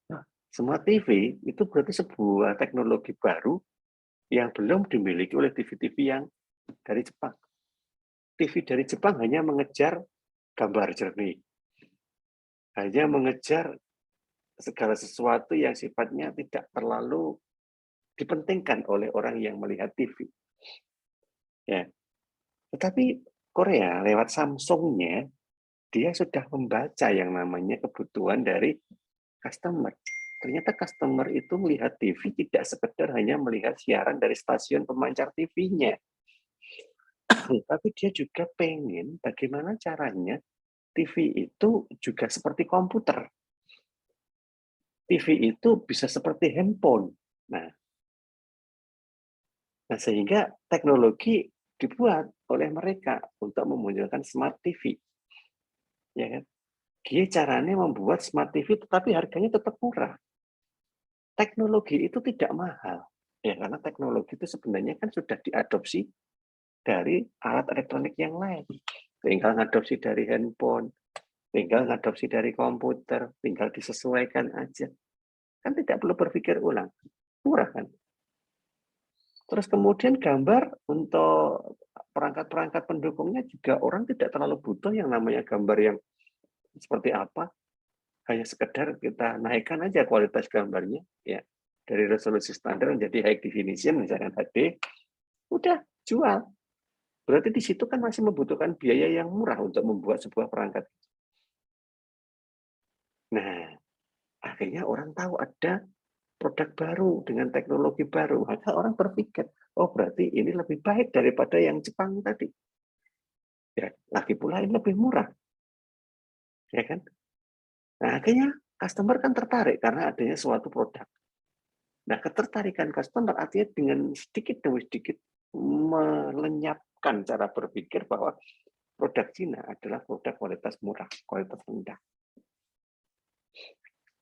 [SPEAKER 1] Nah, smart TV itu berarti sebuah teknologi baru yang belum dimiliki oleh TV-TV yang dari Jepang. TV dari Jepang hanya mengejar gambar jernih, hanya mengejar segala sesuatu yang sifatnya tidak terlalu dipentingkan oleh orang yang melihat TV. Ya, tetapi Korea lewat Samsung-nya dia sudah membaca yang namanya kebutuhan dari customer. Ternyata customer itu melihat TV tidak sekedar hanya melihat siaran dari stasiun pemancar TV-nya, tapi dia juga pengen bagaimana caranya TV itu juga seperti komputer. TV itu bisa seperti handphone. Nah, sehingga teknologi dibuat oleh mereka untuk memunculkan smart TV. Ya kan? Dia caranya membuat smart TV tetapi harganya tetap murah. Teknologi itu tidak mahal. Ya, karena teknologi itu sebenarnya kan sudah diadopsi dari alat elektronik yang lain. Tinggal ngadopsi dari handphone, tinggal ngadopsi dari komputer, tinggal disesuaikan aja. Kan tidak perlu berpikir ulang. Murah kan? Terus kemudian gambar untuk perangkat-perangkat pendukungnya juga orang tidak terlalu butuh yang namanya gambar yang seperti apa. Hanya sekedar kita naikkan aja kualitas gambarnya ya dari resolusi standar menjadi high definition misalkan HD, udah jual. Berarti di situ kan masih membutuhkan biaya yang murah untuk membuat sebuah perangkat. Nah, akhirnya orang tahu ada produk baru dengan teknologi baru, maka orang berpikir, oh berarti ini lebih baik daripada yang Jepang tadi. Ya, lagi pula ini lebih murah. Ya kan? Nah, akhirnya customer kan tertarik karena adanya suatu produk. Nah, ketertarikan customer artinya dengan sedikit demi sedikit melenyapkan cara berpikir bahwa produk Cina adalah produk kualitas murah, kualitas rendah.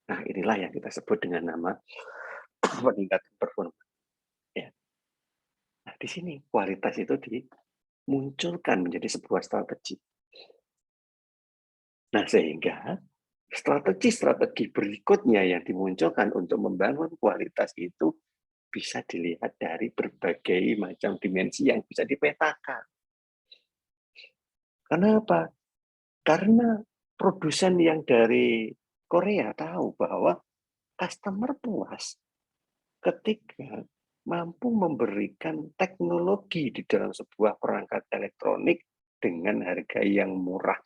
[SPEAKER 1] Nah, inilah yang kita sebut dengan nama peningkatan performa. Ya. Nah, di sini kualitas itu dimunculkan menjadi sebuah strategi. Nah, sehingga strategi-strategi berikutnya yang dimunculkan untuk membangun kualitas itu bisa dilihat dari berbagai macam dimensi yang bisa dipetakan. Karena apa? Karena produsen yang dari Korea tahu bahwa customer puas ketika mampu memberikan teknologi di dalam sebuah perangkat elektronik dengan harga yang murah.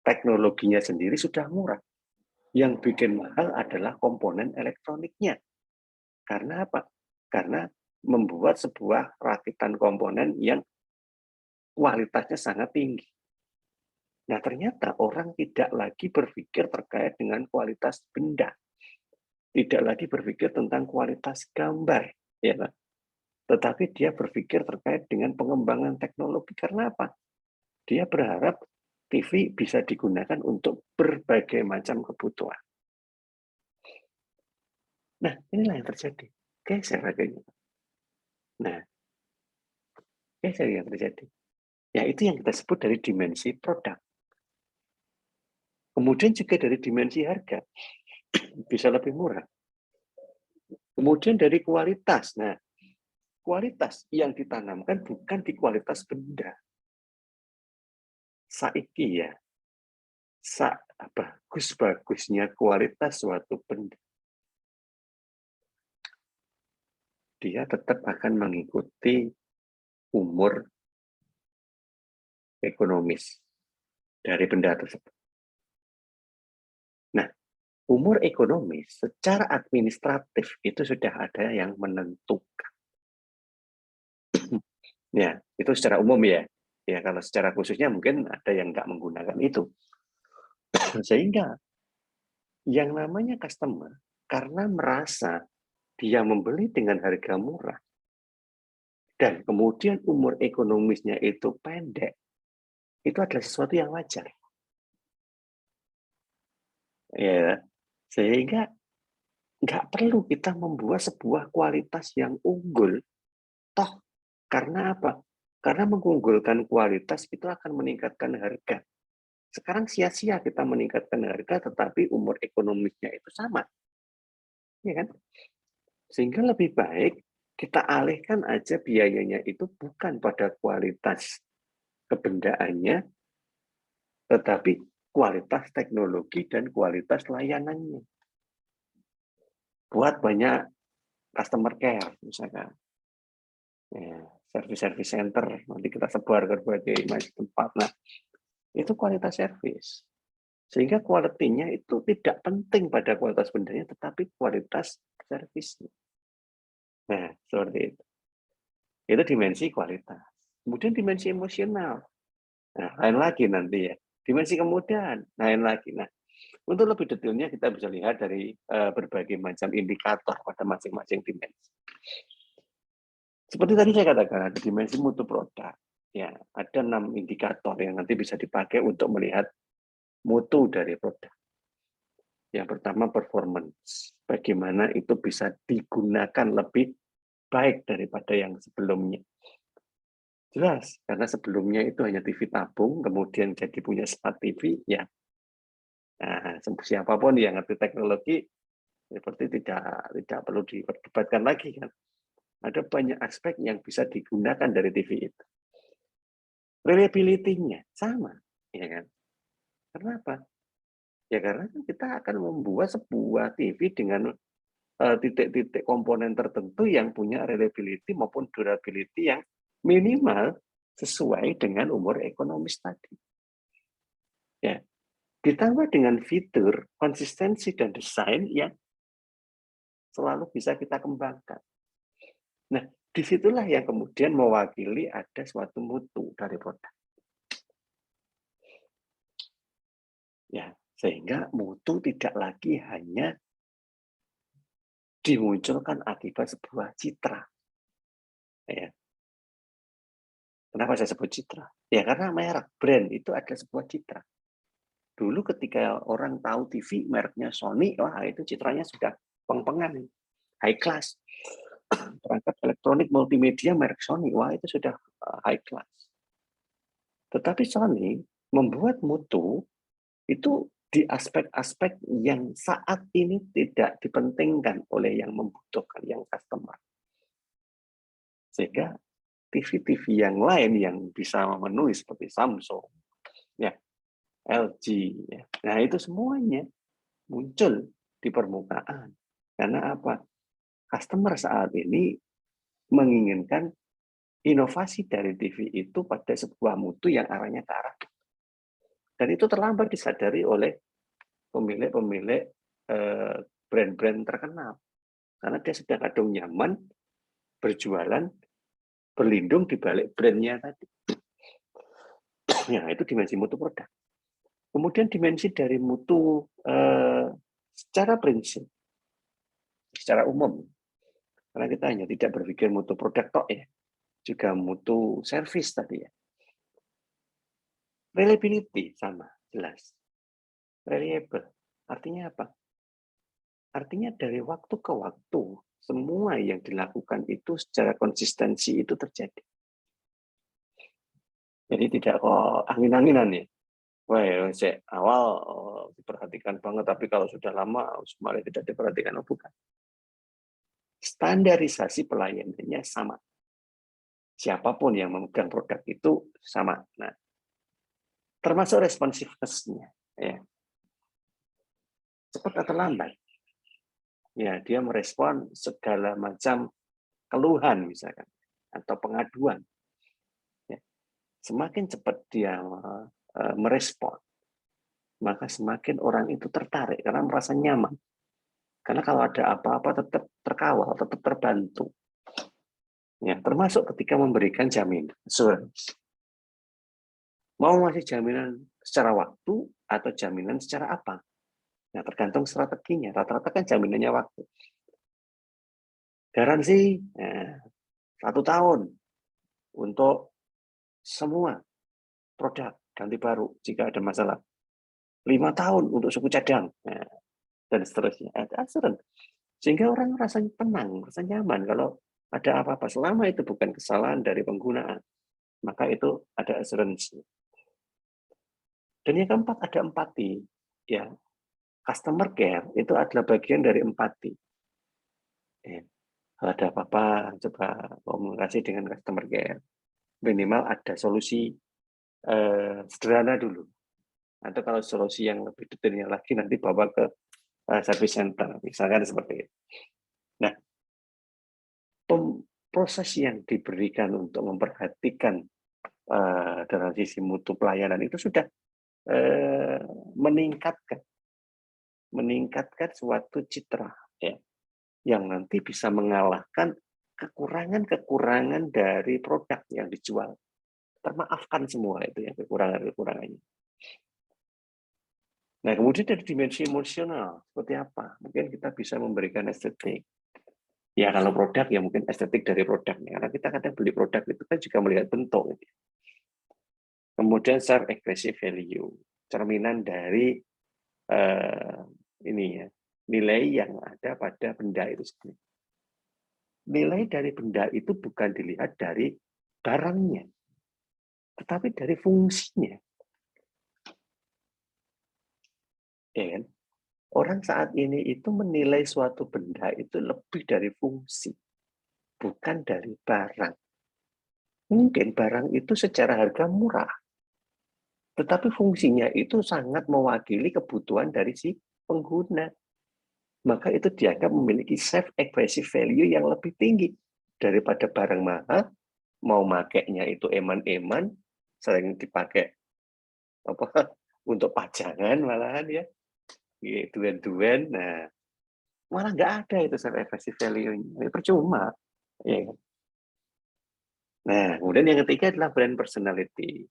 [SPEAKER 1] Teknologinya sendiri sudah murah. Yang bikin mahal adalah komponen elektroniknya. Karena apa? Karena membuat sebuah rakitan komponen yang kualitasnya sangat tinggi. Nah, ternyata orang tidak lagi berpikir terkait dengan kualitas benda. Tidak lagi berpikir tentang kualitas gambar. Ya, tetapi dia berpikir terkait dengan pengembangan teknologi. Karena apa? Dia berharap TV bisa digunakan untuk berbagai macam kebutuhan. Nah, inilah yang terjadi. Geser harganya. Nah, geser yang terjadi. Ya, itu yang kita sebut dari dimensi produk. Kemudian juga dari dimensi harga. Bisa lebih murah. Kemudian dari kualitas. Nah, kualitas yang ditanamkan bukan di kualitas benda. Saiki ya, bagus-bagusnya kualitas suatu benda. Dia tetap akan mengikuti umur ekonomis dari benda tersebut. Nah, umur ekonomis secara administratif itu sudah ada yang menentukan. Ya, itu secara umum ya. Ya, kalau secara khususnya mungkin ada yang nggak menggunakan itu. Sehingga yang namanya customer, karena merasa dia membeli dengan harga murah, dan kemudian umur ekonomisnya itu pendek, itu adalah sesuatu yang wajar. Ya, sehingga nggak perlu kita membuat sebuah kualitas yang unggul. Toh, karena apa? Karena mengunggulkan kualitas itu akan meningkatkan harga. Sekarang sia-sia kita meningkatkan harga, tetapi umur ekonomisnya itu sama. Ya kan? Sehingga lebih baik kita alihkan aja biayanya itu bukan pada kualitas kebendaannya, tetapi kualitas teknologi dan kualitas layanannya. Buat banyak customer care, misalkan. Ya, service center, nanti kita sebar ke berbagai macam tempat. Nah, itu kualitas service. Sehingga kualitinya itu tidak penting pada kualitas bendanya, tetapi kualitas servisnya. Nah, seperti itu. Itu dimensi kualitas. Kemudian dimensi emosional. Nah, lain lagi nanti ya. Dimensi kemudahan, lain lagi. Nah, untuk lebih detailnya kita bisa lihat dari berbagai macam indikator pada masing-masing dimensi. Seperti tadi saya katakan, ada dimensi mutu produk. Ya, ada 6 indikator yang nanti bisa dipakai untuk melihat mutu dari produk. Yang pertama performance. Bagaimana itu bisa digunakan lebih baik daripada yang sebelumnya. Jelas, karena sebelumnya itu hanya TV tabung, kemudian jadi punya smart TV, ya. Nah, siapapun yang ngerti teknologi, seperti tidak perlu diperdebatkan lagi kan. Ada banyak aspek yang bisa digunakan dari TV itu. Reliability-nya sama, ya kan? Kenapa? Ya karena kita akan membuat sebuah TV dengan titik-titik komponen tertentu yang punya reliability maupun durability yang minimal sesuai dengan umur ekonomis tadi. Ya, ditambah dengan fitur, konsistensi dan desain yang selalu bisa kita kembangkan. Nah, disitulah yang kemudian mewakili ada suatu mutu dari produk. Ya, sehingga mutu tidak lagi hanya dimunculkan akibat sebuah citra. Ya. Kenapa saya sebut citra? Ya karena merek, brand itu ada sebuah citra. Dulu ketika orang tahu TV mereknya Sony, wah itu citranya sudah peng-pengan, high class. Perangkat elektronik multimedia merek Sony, wah itu sudah high class. Tetapi Sony membuat mutu itu di aspek-aspek yang saat ini tidak dipentingkan oleh yang membutuhkan, yang customer. Sehingga TV-TV yang lain yang bisa memenuhi seperti Samsung, ya, LG, ya. Nah itu semuanya muncul di permukaan. Karena apa? Customer saat ini menginginkan inovasi dari TV itu pada sebuah mutu yang arahnya ke arah. Dan itu terlambat disadari oleh pemilik-pemilik brand-brand terkenal. Karena dia sedang kadung nyaman berjualan, berlindung di balik brandnya tadi. Ya, itu dimensi mutu produk. Kemudian dimensi dari mutu secara prinsip, secara umum. Karena kita hanya tidak berpikir mutu produk tok ya, juga mutu service tadi ya. Reliability sama, jelas. Reliable, artinya apa? Artinya dari waktu ke waktu, semua yang dilakukan itu secara konsistensi itu terjadi. Jadi tidak kok angin-anginan ya. Wah, awal diperhatikan banget, tapi kalau sudah lama malah tidak diperhatikan, oh bukan. Standarisasi pelayanannya sama. Siapapun yang memegang produk itu sama. Nah, termasuk responsiveness-nya. Ya. Cepat atau lambat. Ya, dia merespon segala macam keluhan misalkan atau pengaduan. Ya. Semakin cepat dia merespon, maka semakin orang itu tertarik karena merasa nyaman. Karena kalau ada apa-apa tetap terkawal, tetap terbantu. Ya, termasuk ketika memberikan jaminan, assurance. Mau ngasih jaminan secara waktu atau jaminan secara apa? Nah, tergantung strateginya. Rata-rata kan jaminannya waktu. Garansi 1 tahun untuk semua produk ganti baru jika ada masalah. 5 tahun untuk suku cadang, dan seterusnya. Ada asuransi. Sehingga orang merasa tenang, merasa nyaman kalau ada apa-apa. Selama itu bukan kesalahan dari penggunaan, maka itu ada asuransi. Dan yang keempat ada empati. Ya, customer care itu adalah bagian dari empati. Kalau ada apa-apa, coba komunikasi dengan customer care. Minimal ada solusi sederhana dulu. Atau kalau solusi yang lebih detailnya lagi nanti bawa ke service center, misalkan seperti itu. Nah, proses yang diberikan untuk memperhatikan dari sisi mutu pelayanan itu sudah meningkatkan suatu citra, ya, yang nanti bisa mengalahkan kekurangan-kekurangan dari produk yang dijual. Termaafkan semua itu ya kekurangan-kekurangannya. Nah, kemudian dari dimensi emosional, seperti apa? Mungkin kita bisa memberikan estetik. Ya, kalau produk, ya mungkin estetik dari produknya. Karena kita kadang beli produk itu kan juga melihat bentuk. Kemudian self-expressive value, cerminan dari ini ya, nilai yang ada pada benda itu sendiri. Nilai dari benda itu bukan dilihat dari barangnya, tetapi dari fungsinya. Ya kan? Orang saat ini itu menilai suatu benda itu lebih dari fungsi, bukan dari barang. Mungkin barang itu secara harga murah, tetapi fungsinya itu sangat mewakili kebutuhan dari si pengguna. Maka itu dianggap memiliki self-expressive value yang lebih tinggi daripada barang mahal, mau makainya itu eman-eman, sering dipakai apa untuk pajangan malahan ya, duan-duan, nah malah nggak ada itu self-expressive value-nya, percuma. Ya. Nah, kemudian yang ketiga adalah brand personality.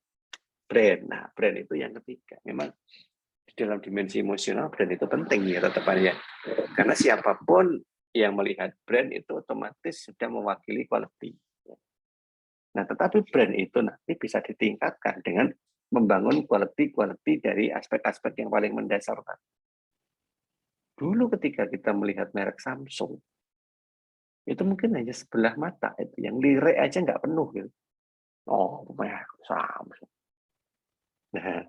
[SPEAKER 1] Nah, brand itu yang ketiga. Memang di dalam dimensi emosional brand itu penting ya tetapannya. Karena siapapun yang melihat brand itu otomatis sudah mewakili quality. Nah, tetapi brand itu nanti bisa ditingkatkan dengan membangun quality dari aspek-aspek yang paling mendasar. Dulu ketika kita melihat merek Samsung, itu mungkin hanya sebelah mata itu, yang lirik aja nggak penuh gitu. Oh, merek Samsung. Nah,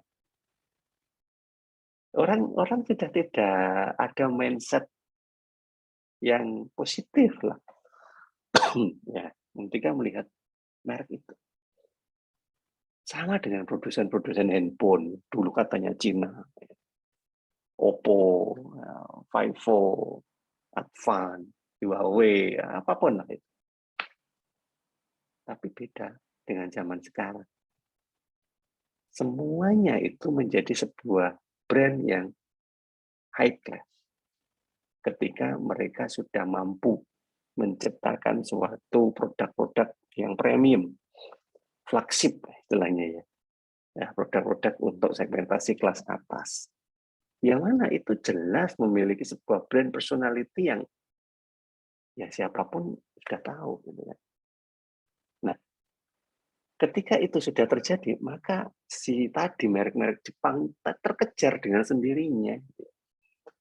[SPEAKER 1] orang sudah tidak ada mindset yang positif lah. Ya, ketika melihat merek itu. Sama dengan produsen-produsen handphone, dulu katanya Cina. Oppo, Vivo, Advan, Huawei, apapun lah itu. Tapi beda dengan zaman sekarang. Semuanya itu menjadi sebuah brand yang high class. Ketika mereka sudah mampu menciptakan suatu produk-produk yang premium, flagship istilahnya ya. Ya, produk-produk untuk segmentasi kelas atas. Yang mana itu jelas memiliki sebuah brand personality yang ya siapapun sudah tahu gitu kan. Nah, ketika itu sudah terjadi, maka si tadi merek-merek Jepang terkejar dengan sendirinya.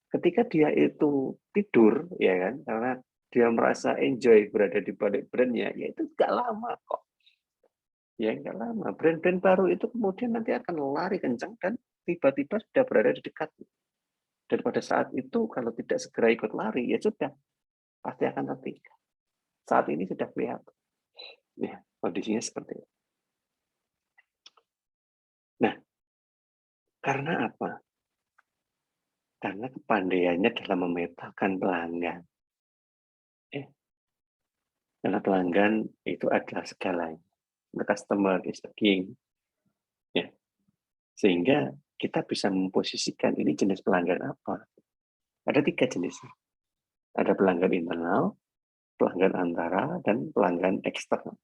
[SPEAKER 1] Ketika dia itu tidur, ya kan, karena dia merasa enjoy berada di balik brandnya, ya itu nggak lama kok. Ya nggak lama. Brand-brand baru itu kemudian nanti akan lari kencang dan tiba-tiba sudah berada di dekat. Dan pada saat itu kalau tidak segera ikut lari, ya sudah, pasti akan tertinggal. Saat ini sudah kelihatan. Ya, kondisinya seperti itu. Nah, karena apa? Karena kepandaiannya dalam memetakan pelanggan. Karena pelanggan itu adalah segalanya. The customer is the king. Ya. Sehingga kita bisa memposisikan ini jenis pelanggan apa. Ada 3 jenis. Ada pelanggan internal, pelanggan antara, dan pelanggan eksternal.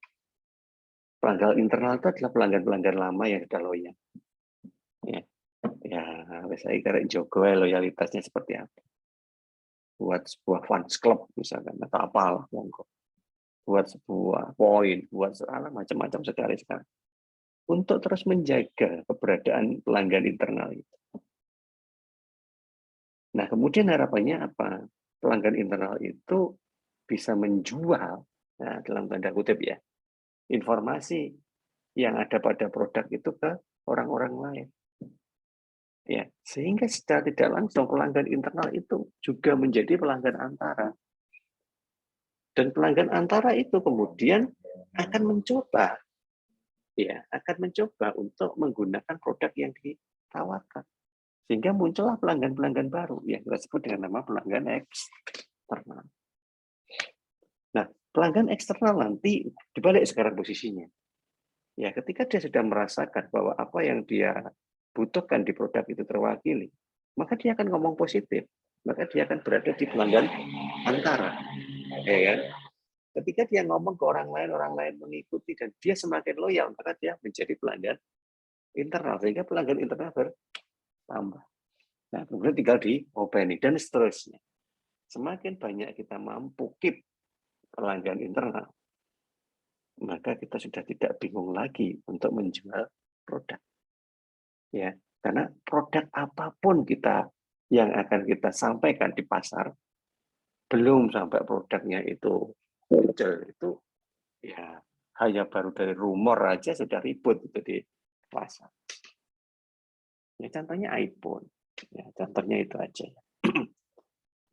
[SPEAKER 1] Pelanggan internal itu adalah pelanggan-pelanggan lama yang sudah loyal. Ya, saya kira Jogo loyalitasnya seperti apa. buat sebuah fans club misalkan atau apalah monggo, buat sebuah poin, buat macam-macam sekali untuk terus menjaga keberadaan pelanggan internal itu. Nah, kemudian harapannya apa? Pelanggan internal itu bisa menjual, nah, dalam tanda kutip ya, informasi yang ada pada produk itu ke orang-orang lain. Ya, sehingga secara tidak langsung pelanggan internal itu juga menjadi pelanggan antara. Dan pelanggan antara itu kemudian akan mencoba untuk menggunakan produk yang ditawarkan. Sehingga muncullah pelanggan-pelanggan baru yang kita sebut dengan nama pelanggan eksternal. Nah, pelanggan eksternal nanti dibalik sekarang posisinya. Ya, ketika dia sudah merasakan bahwa apa yang dia butuhkan di produk itu terwakili, maka dia akan ngomong positif. Maka dia akan berada di pelanggan antara. Ya kan? Ketika dia ngomong ke orang lain mengikuti, dan dia semakin loyal, maka dia menjadi pelanggan internal. Sehingga pelanggan internal bertambah. Nah, kemudian tinggal diopeni, dan seterusnya. Semakin banyak kita mampu keep pelanggan internal, maka kita sudah tidak bingung lagi untuk menjual produk. Ya, karena produk apapun yang akan kita sampaikan di pasar, belum sampai produknya itu muncul, itu ya hanya baru dari rumor aja sudah ribut itu di pasar. Ya, contohnya iPhone. Ya, contohnya itu aja.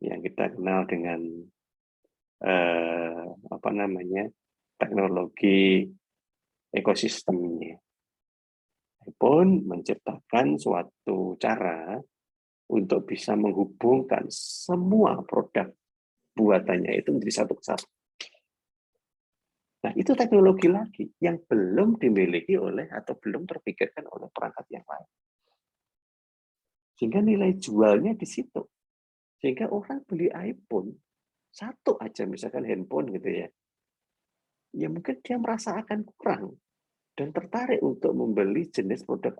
[SPEAKER 1] Yang kita kenal dengan teknologi ekosistemnya. iPhone menciptakan suatu cara untuk bisa menghubungkan semua produk buatannya itu menjadi satu kesatuan. Nah, itu teknologi lagi yang belum dimiliki oleh atau belum terpikirkan oleh perangkat yang lain. Sehingga nilai jualnya di situ. Sehingga orang beli iPhone satu aja, misalkan handphone gitu ya. Ya mungkin dia merasa akan kurang dan tertarik untuk membeli jenis produk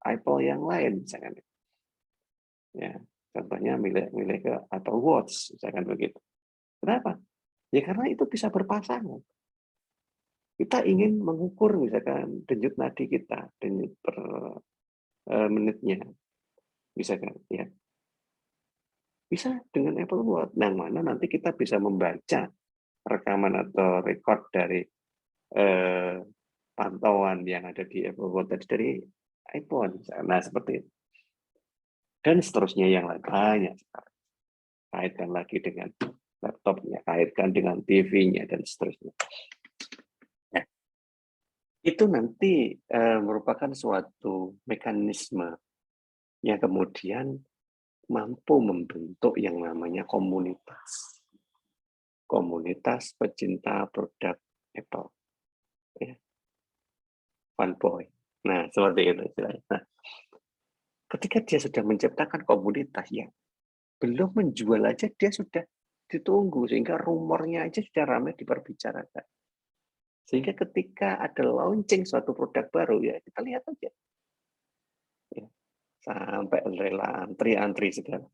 [SPEAKER 1] Apple yang lain misalkan. Ya, contohnya milik ke Apple Watch misalkan begitu. Kenapa? Ya karena itu bisa berpasangan. Kita ingin mengukur misalkan denyut nadi kita, denyut per menitnya, misalkan ya. Bisa dengan Apple Watch. Yang mana nanti kita bisa membaca rekaman atau record dari pantauan yang ada di Apple Watch tadi dari iPhone. Nah, seperti itu. Dan seterusnya yang lain banyak sekali. Kaitkan lagi dengan laptopnya, kaitkan dengan TV-nya, dan seterusnya. Nah, itu nanti merupakan suatu mekanisme yang kemudian mampu membentuk yang namanya komunitas. Komunitas pecinta produk Apple. Ya. Fanboy. Nah, seperti itu. Nah, ketika dia sudah menciptakan komunitas yang belum menjual aja, dia sudah ditunggu, sehingga rumornya aja sudah ramai diperbicarakan. Sehingga ketika ada launching suatu produk baru, ya kita lihat aja. Ya, sampai rela antri segala.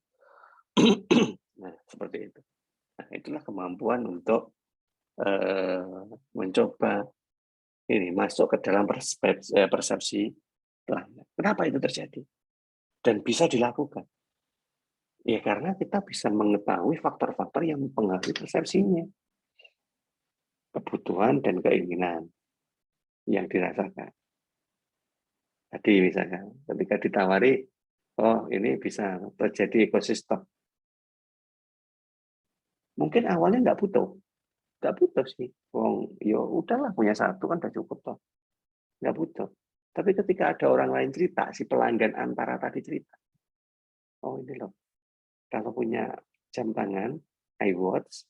[SPEAKER 1] Nah, seperti itu. Nah, itulah kemampuan untuk mencoba ini masuk ke dalam persepsi pelanggan. Kenapa itu terjadi? Dan bisa dilakukan. Ya karena kita bisa mengetahui faktor-faktor yang mempengaruhi persepsinya. Kebutuhan dan keinginan yang dirasakan. Tadi misalnya ketika ditawari, oh ini bisa terjadi ekosistem. Mungkin awalnya nggak butuh sih. Wong, yo udahlah punya satu kan udah cukup toh. Nggak butuh. Tapi ketika ada orang lain cerita, si pelanggan antara tadi cerita, oh ini loh, kalau punya jam tangan, iWatch,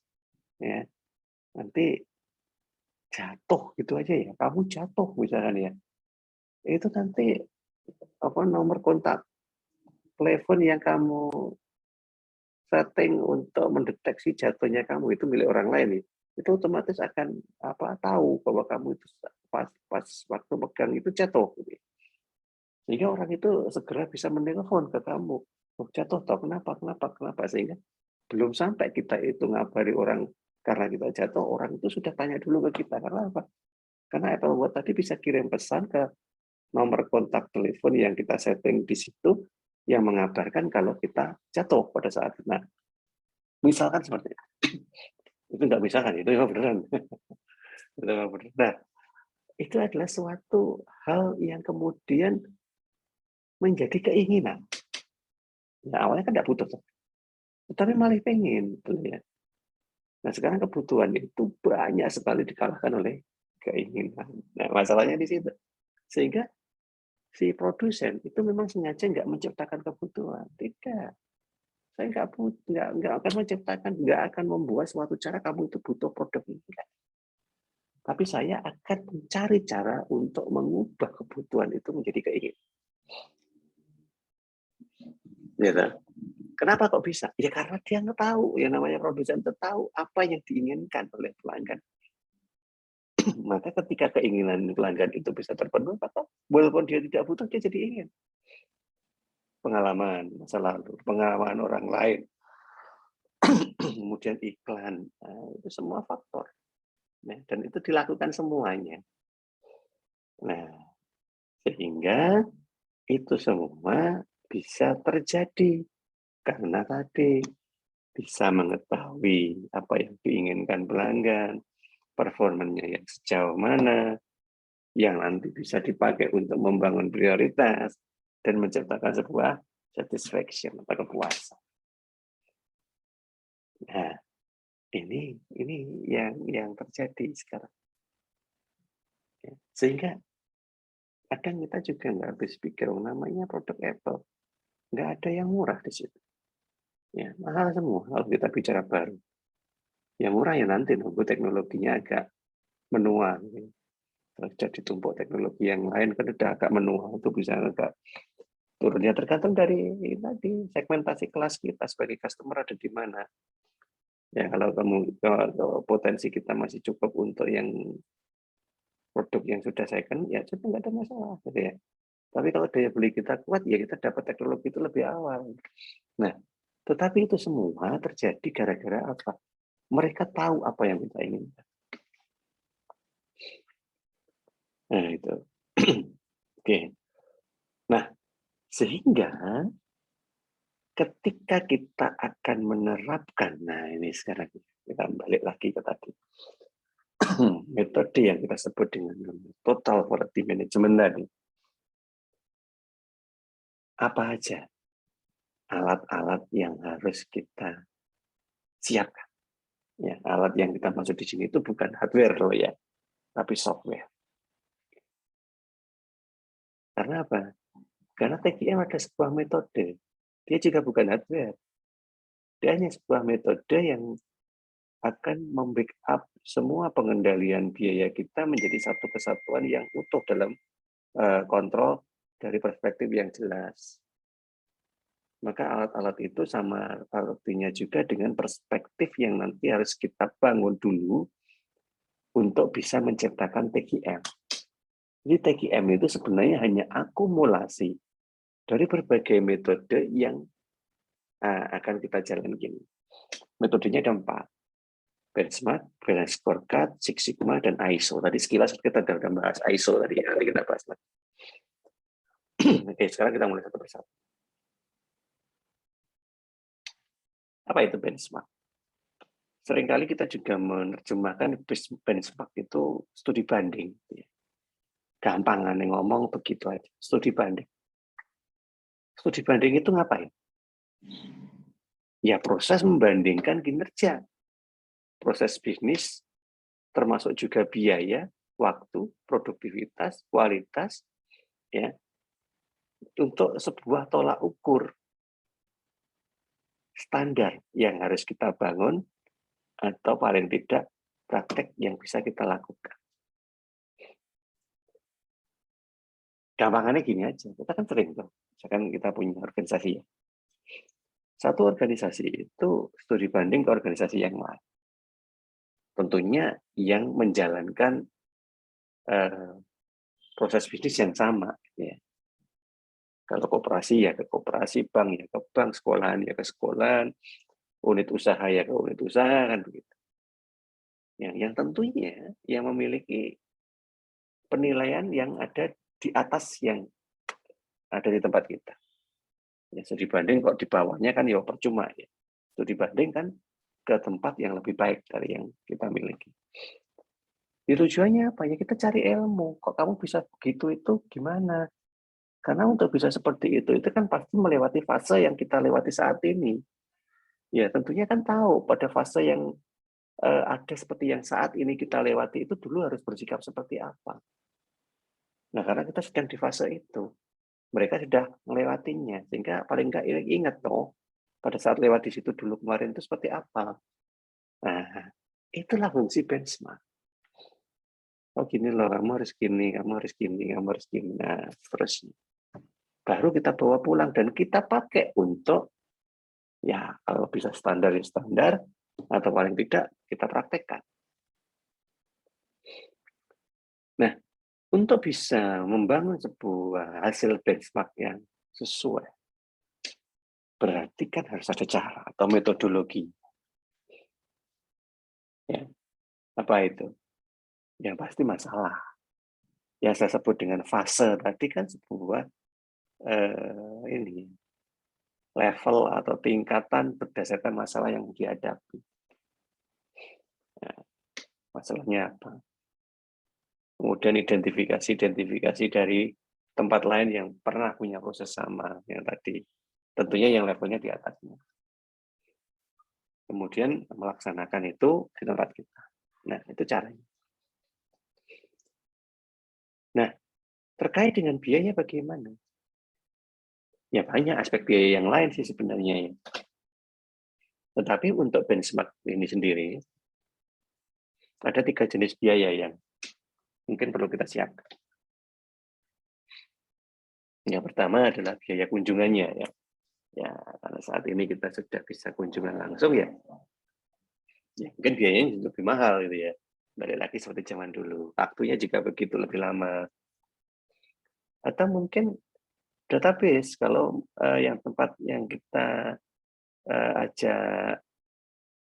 [SPEAKER 1] ya nanti jatuh gitu aja ya, kamu jatuh misalkan ya, itu nanti nomor kontak telepon yang kamu setting untuk mendeteksi jatuhnya kamu itu milik orang lain, itu otomatis akan tahu bahwa kamu itu pas waktu pegang itu jatuh. Sehingga orang itu segera bisa menelpon ke kamu, oh, jatuh toh kenapa, sehingga Belum sampai kita itu ngabari orang karena kita jatuh, orang itu sudah tanya dulu ke kita. Karena apa? Karena Apple Watch tadi bisa kirim pesan ke nomor kontak telepon yang kita setting di situ yang mengabarkan kalau kita jatuh pada saat itu. Nah, misalkan seperti itu. Itu nggak misalkan, itu memang beneran. Itu memang beneran. Nah, itu adalah suatu hal yang kemudian menjadi keinginan. Nah, awalnya kan nggak butuh, tetapi malah pengen. Ya. Nah, sekarang kebutuhan itu banyak sekali dikalahkan oleh keinginan. Nah, masalahnya di situ. Sehingga si produsen itu memang sengaja nggak menciptakan kebutuhan. Tidak. Saya nggak akan menciptakan, nggak akan membuat suatu cara kamu itu butuh produk ini. Enggak. Tapi saya akan mencari cara untuk mengubah kebutuhan itu menjadi keinginan. Ya, kenapa kok bisa? Ya karena dia tahu, yang namanya produsen itu tahu apa yang diinginkan oleh pelanggan. Maka ketika keinginan pelanggan itu bisa terpenuhi, maka walaupun dia tidak butuh, dia jadi ingin. Pengalaman masa lalu, pengalaman orang lain, kemudian iklan, nah, itu semua faktor. Nah, dan itu dilakukan semuanya. Nah, sehingga itu semua bisa terjadi karena tadi bisa mengetahui apa yang diinginkan pelanggan, performanya yang sejauh mana, yang nanti bisa dipakai untuk membangun prioritas dan menciptakan sebuah satisfaction atau kepuasan. Nah, ini yang terjadi sekarang. Sehingga kadang kita juga nggak habis pikir, namanya produk Apple, nggak ada yang murah di situ. Ya, mahal semua kalau kita bicara baru. Yang murah ya nanti nunggu teknologinya agak menua. Terus jadi tumpuk teknologi yang lain kan udah agak menua, itu bisa agak turun. Ya tergantung dari tadi segmentasi kelas kita sebagai customer ada di mana. Ya kalau potensi kita masih cukup untuk yang produk yang sudah second, ya sudah nggak ada masalah gitu ya. Tapi kalau daya beli kita kuat, ya kita dapat teknologi itu lebih awal. Nah, tetapi itu semua terjadi gara-gara apa? Mereka tahu apa yang kita inginkan. Nah, itu. Oke. Nah, sehingga ketika kita akan menerapkan, nah ini sekarang kita balik lagi ke tadi. Metode yang kita sebut dengan total quality management tadi. Apa aja alat-alat yang harus kita siapkan? Ya, alat yang kita maksud di sini itu bukan hardware loh ya, tapi software. Karena apa? Karena TGM ada sebuah metode. Dia juga bukan hardware. Dia hanya sebuah metode yang akan membackup semua pengendalian biaya kita menjadi satu kesatuan yang utuh dalam kontrol dari perspektif yang jelas. Maka alat-alat itu sama artinya juga dengan perspektif yang nanti harus kita bangun dulu untuk bisa menciptakan TGM. Jadi TGM itu sebenarnya hanya akumulasi dari berbagai metode yang akan kita jalankan. Metodenya ada 4. Benchmark, Balance Scorecard, Six Sigma, dan ISO. Tadi sekilas kita sudah bahas ISO tadi, nanti kita bahas lagi. Oke, sekarang kita mulai satu persatu. Apa itu benchmark? Seringkali kita juga menerjemahkan benchmark itu studi banding. Gampangan ngomong begitu aja, studi banding. Studi banding itu ngapain? Ya proses membandingkan kinerja. Proses bisnis, termasuk juga biaya, waktu, produktivitas, kualitas, ya, untuk sebuah tolak ukur standar yang harus kita bangun atau paling tidak praktek yang bisa kita lakukan. Gampangannya gini aja, kita kan sering tuh, misalkan kita punya organisasi ya. Satu organisasi itu studi banding ke organisasi yang lain. Tentunya yang menjalankan proses bisnis yang sama. Ya. Kalau koperasi ya ke koperasi, bank ya ke bank, sekolahan ya ke sekolahan, unit usaha ya ke unit usaha kan begitu. Yang tentunya yang memiliki penilaian yang ada di atas yang ada di tempat kita. Ya, studi banding kok di bawahnya kan ya percuma ya. Studi banding kan ke tempat yang lebih baik dari yang kita miliki. Di tujuannya apa? Ya kita cari ilmu. Kok kamu bisa begitu itu gimana? Karena untuk bisa seperti itu kan pasti melewati fase yang kita lewati saat ini. Ya tentunya kan tahu pada fase yang ada seperti yang saat ini kita lewati itu dulu harus bersikap seperti apa. Nah karena kita sedang di fase itu, mereka sudah melewatinya, sehingga paling nggak ingat toh pada saat lewat di situ dulu kemarin itu seperti apa. Nah itulah fungsi benchmark. Oh gini loh, kamu harus gini, kamu harus gini, kamu harus gini. Nah seterusnya. Baru kita bawa pulang dan kita pakai untuk ya kalau bisa standar ya standar atau paling tidak kita praktekkan. Nah, untuk bisa membangun sebuah hasil benchmark yang sesuai, berarti kan harus ada cara atau metodologi. Ya, apa itu? Yang pasti masalah. Yang saya sebut dengan fase tadi kan sebuah ini level atau tingkatan berdasarkan masalah yang dihadapi. Nah, masalahnya apa? Kemudian identifikasi dari tempat lain yang pernah punya proses sama yang tadi. Tentunya yang levelnya di atasnya. Kemudian melaksanakan itu di tempat kita. Nah, itu caranya. Nah, terkait dengan biaya bagaimana? Ya banyak aspek biaya yang lain sih sebenarnya ya. Tetapi untuk benchmark ini sendiri, ada 3 jenis biaya yang mungkin perlu kita siapkan. Yang pertama adalah biaya kunjungannya ya. Ya, karena saat ini kita sudah bisa kunjungan langsung ya. Ya, mungkin biayanya lebih mahal gitu ya. Balik lagi seperti zaman dulu. Waktunya juga begitu lebih lama. Atau mungkin database kalau yang tempat yang kita ajak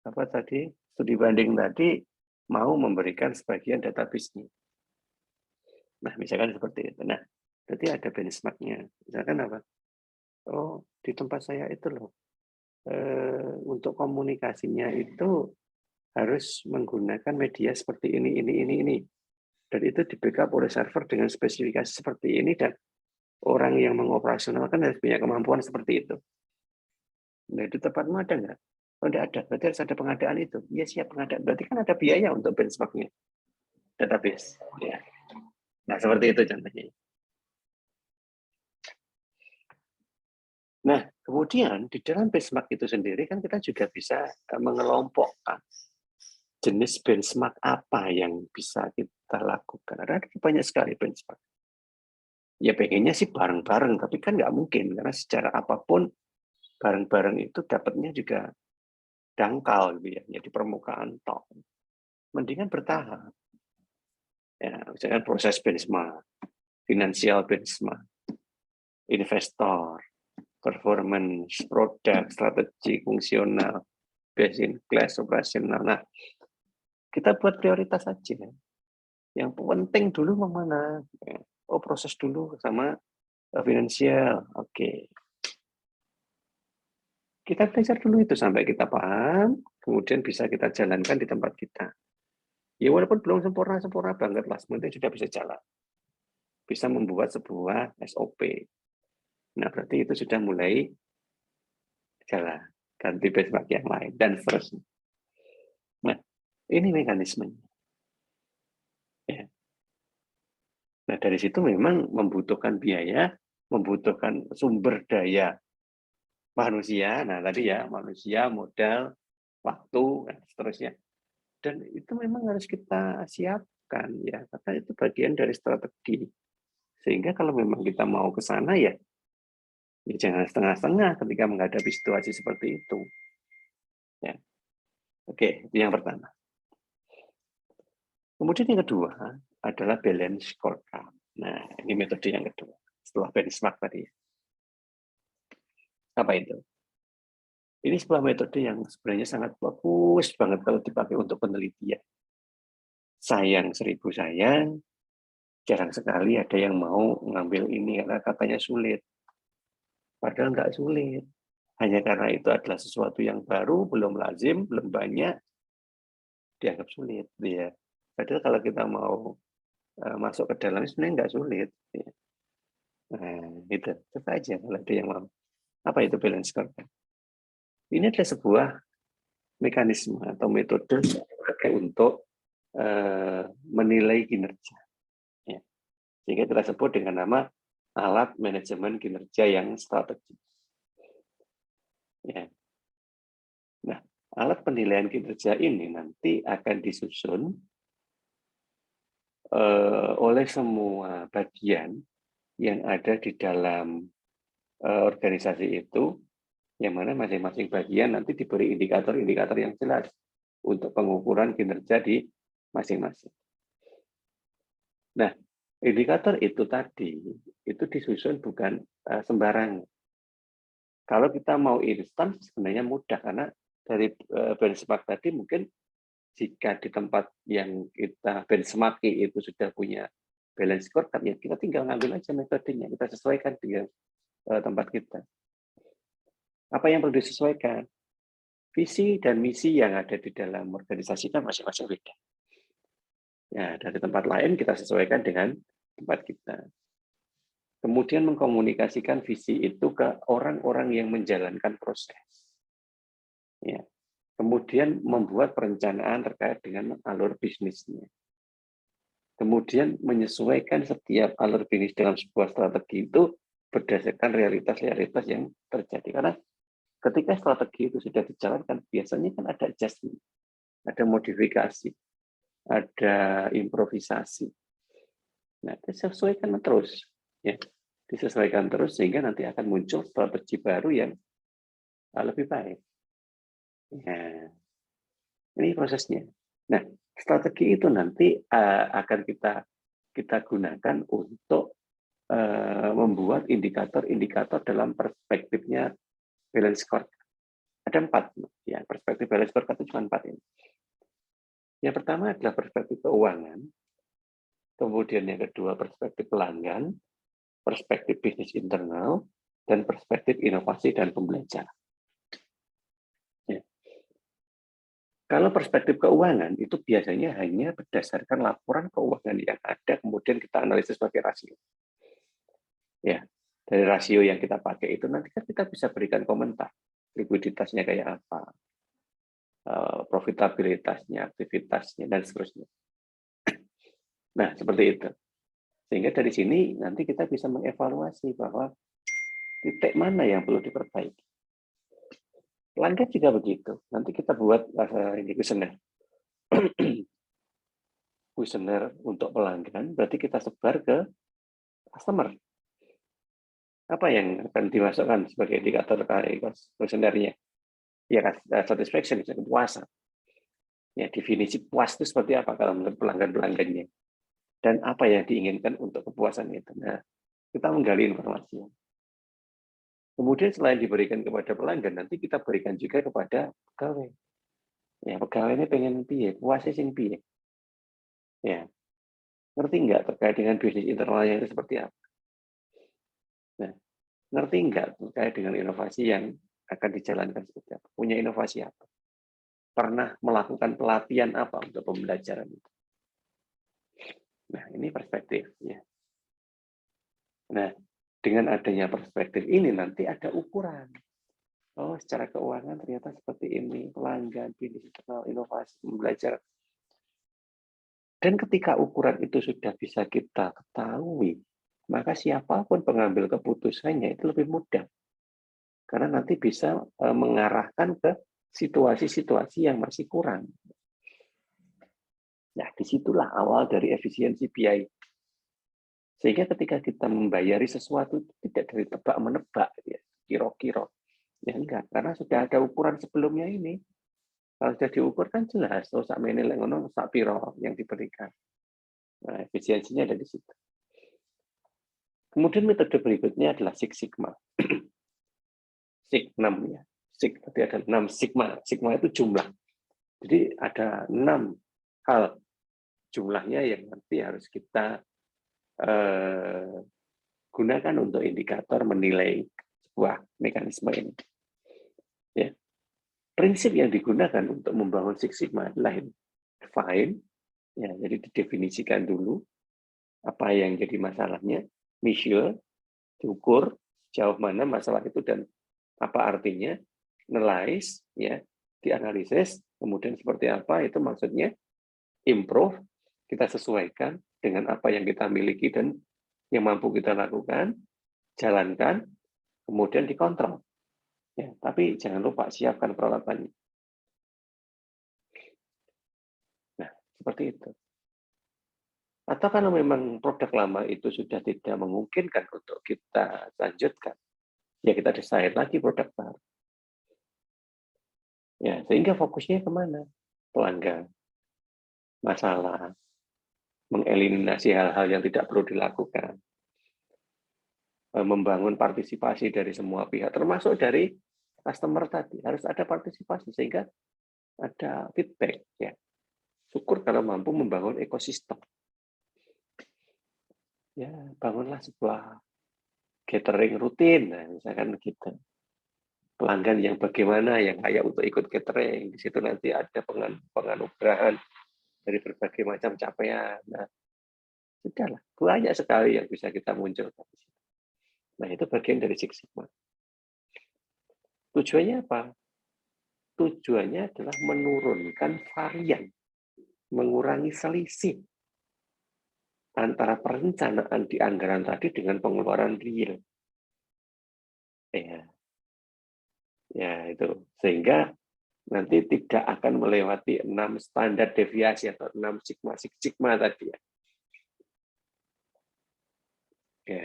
[SPEAKER 1] apa tadi studi banding tadi mau memberikan sebagian database-nya. Nah, misalkan seperti itu. Nah, berarti ada benchmark-nya. Misalkan apa? Oh, di tempat saya itu loh. Untuk komunikasinya itu harus menggunakan media seperti ini. Dan itu di-backup oleh server dengan spesifikasi seperti ini dan orang yang mengoperasionalkan harus punya kemampuan seperti itu. Nah, itu tempatmu ada nggak? Oh, tidak ada. Berarti harus ada pengadaan itu. Iya, siap pengadaan. Berarti kan ada biaya untuk benchmark-nya. Database. Ya. Nah, seperti itu contohnya. Nah, kemudian di dalam benchmark itu sendiri kan kita juga bisa mengelompokkan jenis benchmark apa yang bisa kita lakukan. Ada banyak sekali benchmark. Ya pengennya sih bareng-bareng, tapi kan nggak mungkin. Karena secara apapun, bareng-bareng itu dapatnya juga dangkal gitu ya, di permukaan tok. Mendingan bertahap. Ya, misalkan proses benchmark, finansial benchmark, investor, performance, produk, strategi, fungsional, best in class, operasional. Nah, kita buat prioritas saja. Yang penting dulu mana? Oh, proses dulu sama finansial. Oke. Kita belajar dulu itu sampai kita paham, kemudian bisa kita jalankan di tempat kita. Ya walaupun belum sempurna banget lah, sebenarnya sudah bisa jalan. Bisa membuat sebuah SOP. Nah, berarti itu sudah mulai jalan. Ganti benchmark yang lain, dan seterusnya. Nah, ini mekanismenya. Ya. Nah, dari situ memang membutuhkan biaya, membutuhkan sumber daya manusia. Nah, tadi ya, manusia, modal, waktu, dan seterusnya. Dan itu memang harus kita siapkan, ya, karena itu bagian dari strategi. Sehingga kalau memang kita mau ke sana, ya jangan setengah-setengah ketika menghadapi situasi seperti itu. Ya. Oke, itu yang pertama. Kemudian yang kedua adalah balance scorecard. Nah, ini metode yang kedua. Setelah benchmark tadi. Apa itu? Ini sebuah metode yang sebenarnya sangat bagus banget kalau dipakai untuk penelitian. Sayang seribu sayang, jarang sekali ada yang mau mengambil ini karena katanya sulit. Padahal nggak sulit. Hanya karena itu adalah sesuatu yang baru, belum lazim, belum banyak, dianggap sulit. Ya. Padahal kalau kita mau masuk ke dalamnya sebenarnya nggak sulit. Ya. Nah, itu. Coba aja kalau ada yang mau. Apa itu balance scorecard? Ini adalah sebuah mekanisme atau metode untuk menilai kinerja. Ya. Sehingga kita sebut dengan nama alat manajemen kinerja yang strategis. Ya. Nah, alat penilaian kinerja ini nanti akan disusun oleh semua bagian yang ada di dalam organisasi itu, yang mana masing-masing bagian nanti diberi indikator-indikator yang jelas untuk pengukuran kinerja di masing-masing. Nah, indikator itu tadi, itu disusun bukan sembarangan. Kalau kita mau instan, sebenarnya mudah, karena dari benchmark tadi mungkin jika di tempat yang kita benchmarki itu sudah punya balance scorecard, ya kita tinggal ngambil aja metodenya, kita sesuaikan dengan tempat kita. Apa yang perlu disesuaikan? Visi dan misi yang ada di dalam organisasi kan masing-masing beda. Ya, dari tempat lain kita sesuaikan dengan tempat kita. Kemudian mengkomunikasikan visi itu ke orang-orang yang menjalankan proses. Ya. Kemudian membuat perencanaan terkait dengan alur bisnisnya. Kemudian menyesuaikan setiap alur bisnis dalam sebuah strategi itu berdasarkan realitas-realitas yang terjadi. Karena ketika strategi itu sudah dijalankan, biasanya kan ada adjustment, ada modifikasi, ada improvisasi. Nah, disesuaikan terus. Ya. Disesuaikan terus sehingga nanti akan muncul strategi baru yang lebih baik. Ya. Ini prosesnya. Nah, strategi itu nanti akan kita gunakan untuk membuat indikator-indikator dalam perspektifnya balance scorecard. Ada 4, ya, perspektif balance scorecard itu cuma 4 ini. Yang pertama adalah perspektif keuangan, kemudian yang kedua perspektif pelanggan, perspektif bisnis internal, dan perspektif inovasi dan pembelajaran. Ya. Kalau perspektif keuangan itu biasanya hanya berdasarkan laporan keuangan yang ada, kemudian kita analisis sebagai rasio. Ya, dari rasio yang kita pakai itu nanti kan kita bisa berikan komentar, likuiditasnya kayak apa, profitabilitasnya, aktivitasnya, dan seterusnya. Nah, seperti itu. Sehingga dari sini nanti kita bisa mengevaluasi bahwa titik mana yang perlu diperbaiki. Pelanggan juga begitu. Nanti kita buat ini kuesioner untuk pelanggan, berarti kita sebar ke customer. Apa yang akan dimasukkan sebagai indikator kuesionernya? Ya, satisfaction, kepuasan. Ya, definisi puas itu seperti apa kalau menurut pelanggan-pelanggannya? Dan apa yang diinginkan untuk kepuasan itu? Nah, kita menggali informasi. Kemudian selain diberikan kepada pelanggan, nanti kita berikan juga kepada pegawai. Ya, pegawai ini pengen piye, puasnya sing piye. Ya, ngerti nggak terkait dengan bisnis internalnya itu seperti apa? Nah, ngerti nggak terkait dengan inovasi yang akan dijalankan seperti apa? Punya inovasi apa? Pernah melakukan pelatihan apa untuk pembelajaran itu? Nah, ini perspektif. Ya. Nah, dengan adanya perspektif ini nanti ada ukuran. Oh, secara keuangan ternyata seperti ini, pelanggan, bisnis internal, inovasi, pembelajaran. Dan ketika ukuran itu sudah bisa kita ketahui, maka siapapun pengambil keputusannya itu lebih mudah. Karena nanti bisa mengarahkan ke situasi-situasi yang masih kurang. Nah, disitulah awal dari efisiensi BI. Sehingga ketika kita membayari sesuatu, tidak dari tebak-menebak, ya, kira-kira. Ya enggak, karena sudah ada ukuran sebelumnya ini. Kalau sudah diukur kan jelas, oh sak menil ngono sak piro yang diberikan. Nah, efisiensinya ada di situ. Kemudian metode berikutnya adalah Six Sigma. Six 6 ya. Berarti ada 6 sigma. Sigma itu jumlah. Jadi ada 6 hal jumlahnya yang nanti harus kita gunakan untuk indikator menilai sebuah mekanisme ini. Ya. Prinsip yang digunakan untuk membangun Six Sigma adalah define, ya, jadi didefinisikan dulu apa yang jadi masalahnya, measure, diukur jauh mana masalah itu dan apa artinya, analyze, ya, dianalisis, kemudian seperti apa itu maksudnya, improve, kita sesuaikan dengan apa yang kita miliki dan yang mampu kita lakukan, jalankan, kemudian dikontrol. Ya, tapi jangan lupa siapkan peralatannya. Nah, seperti itu. Atau kalau memang produk lama itu sudah tidak memungkinkan untuk kita lanjutkan, ya kita desain lagi produk baru. Ya, sehingga fokusnya kemana? Pelanggan, masalah, mengeliminasi hal-hal yang tidak perlu dilakukan, membangun partisipasi dari semua pihak, termasuk dari customer tadi. Harus ada partisipasi sehingga ada feedback. Ya, syukur kalau mampu membangun ekosistem. Ya, bangunlah sebuah catering rutin, nah, misalkan gitu. Pelanggan yang bagaimana, yang layak untuk ikut catering. Di situ nanti ada penganugerahan dari berbagai macam capaian. Nah, sudahlah, banyak sekali yang bisa kita munculkan. Nah, itu bagian dari Six Sigma. Tujuannya apa? Tujuannya adalah menurunkan varian, mengurangi selisih antara perencanaan di anggaran tadi dengan pengeluaran real. Ya, itu. Sehingga nanti tidak akan melewati 6 standar deviasi atau 6 sigma, Six Sigma tadi ya. Ya.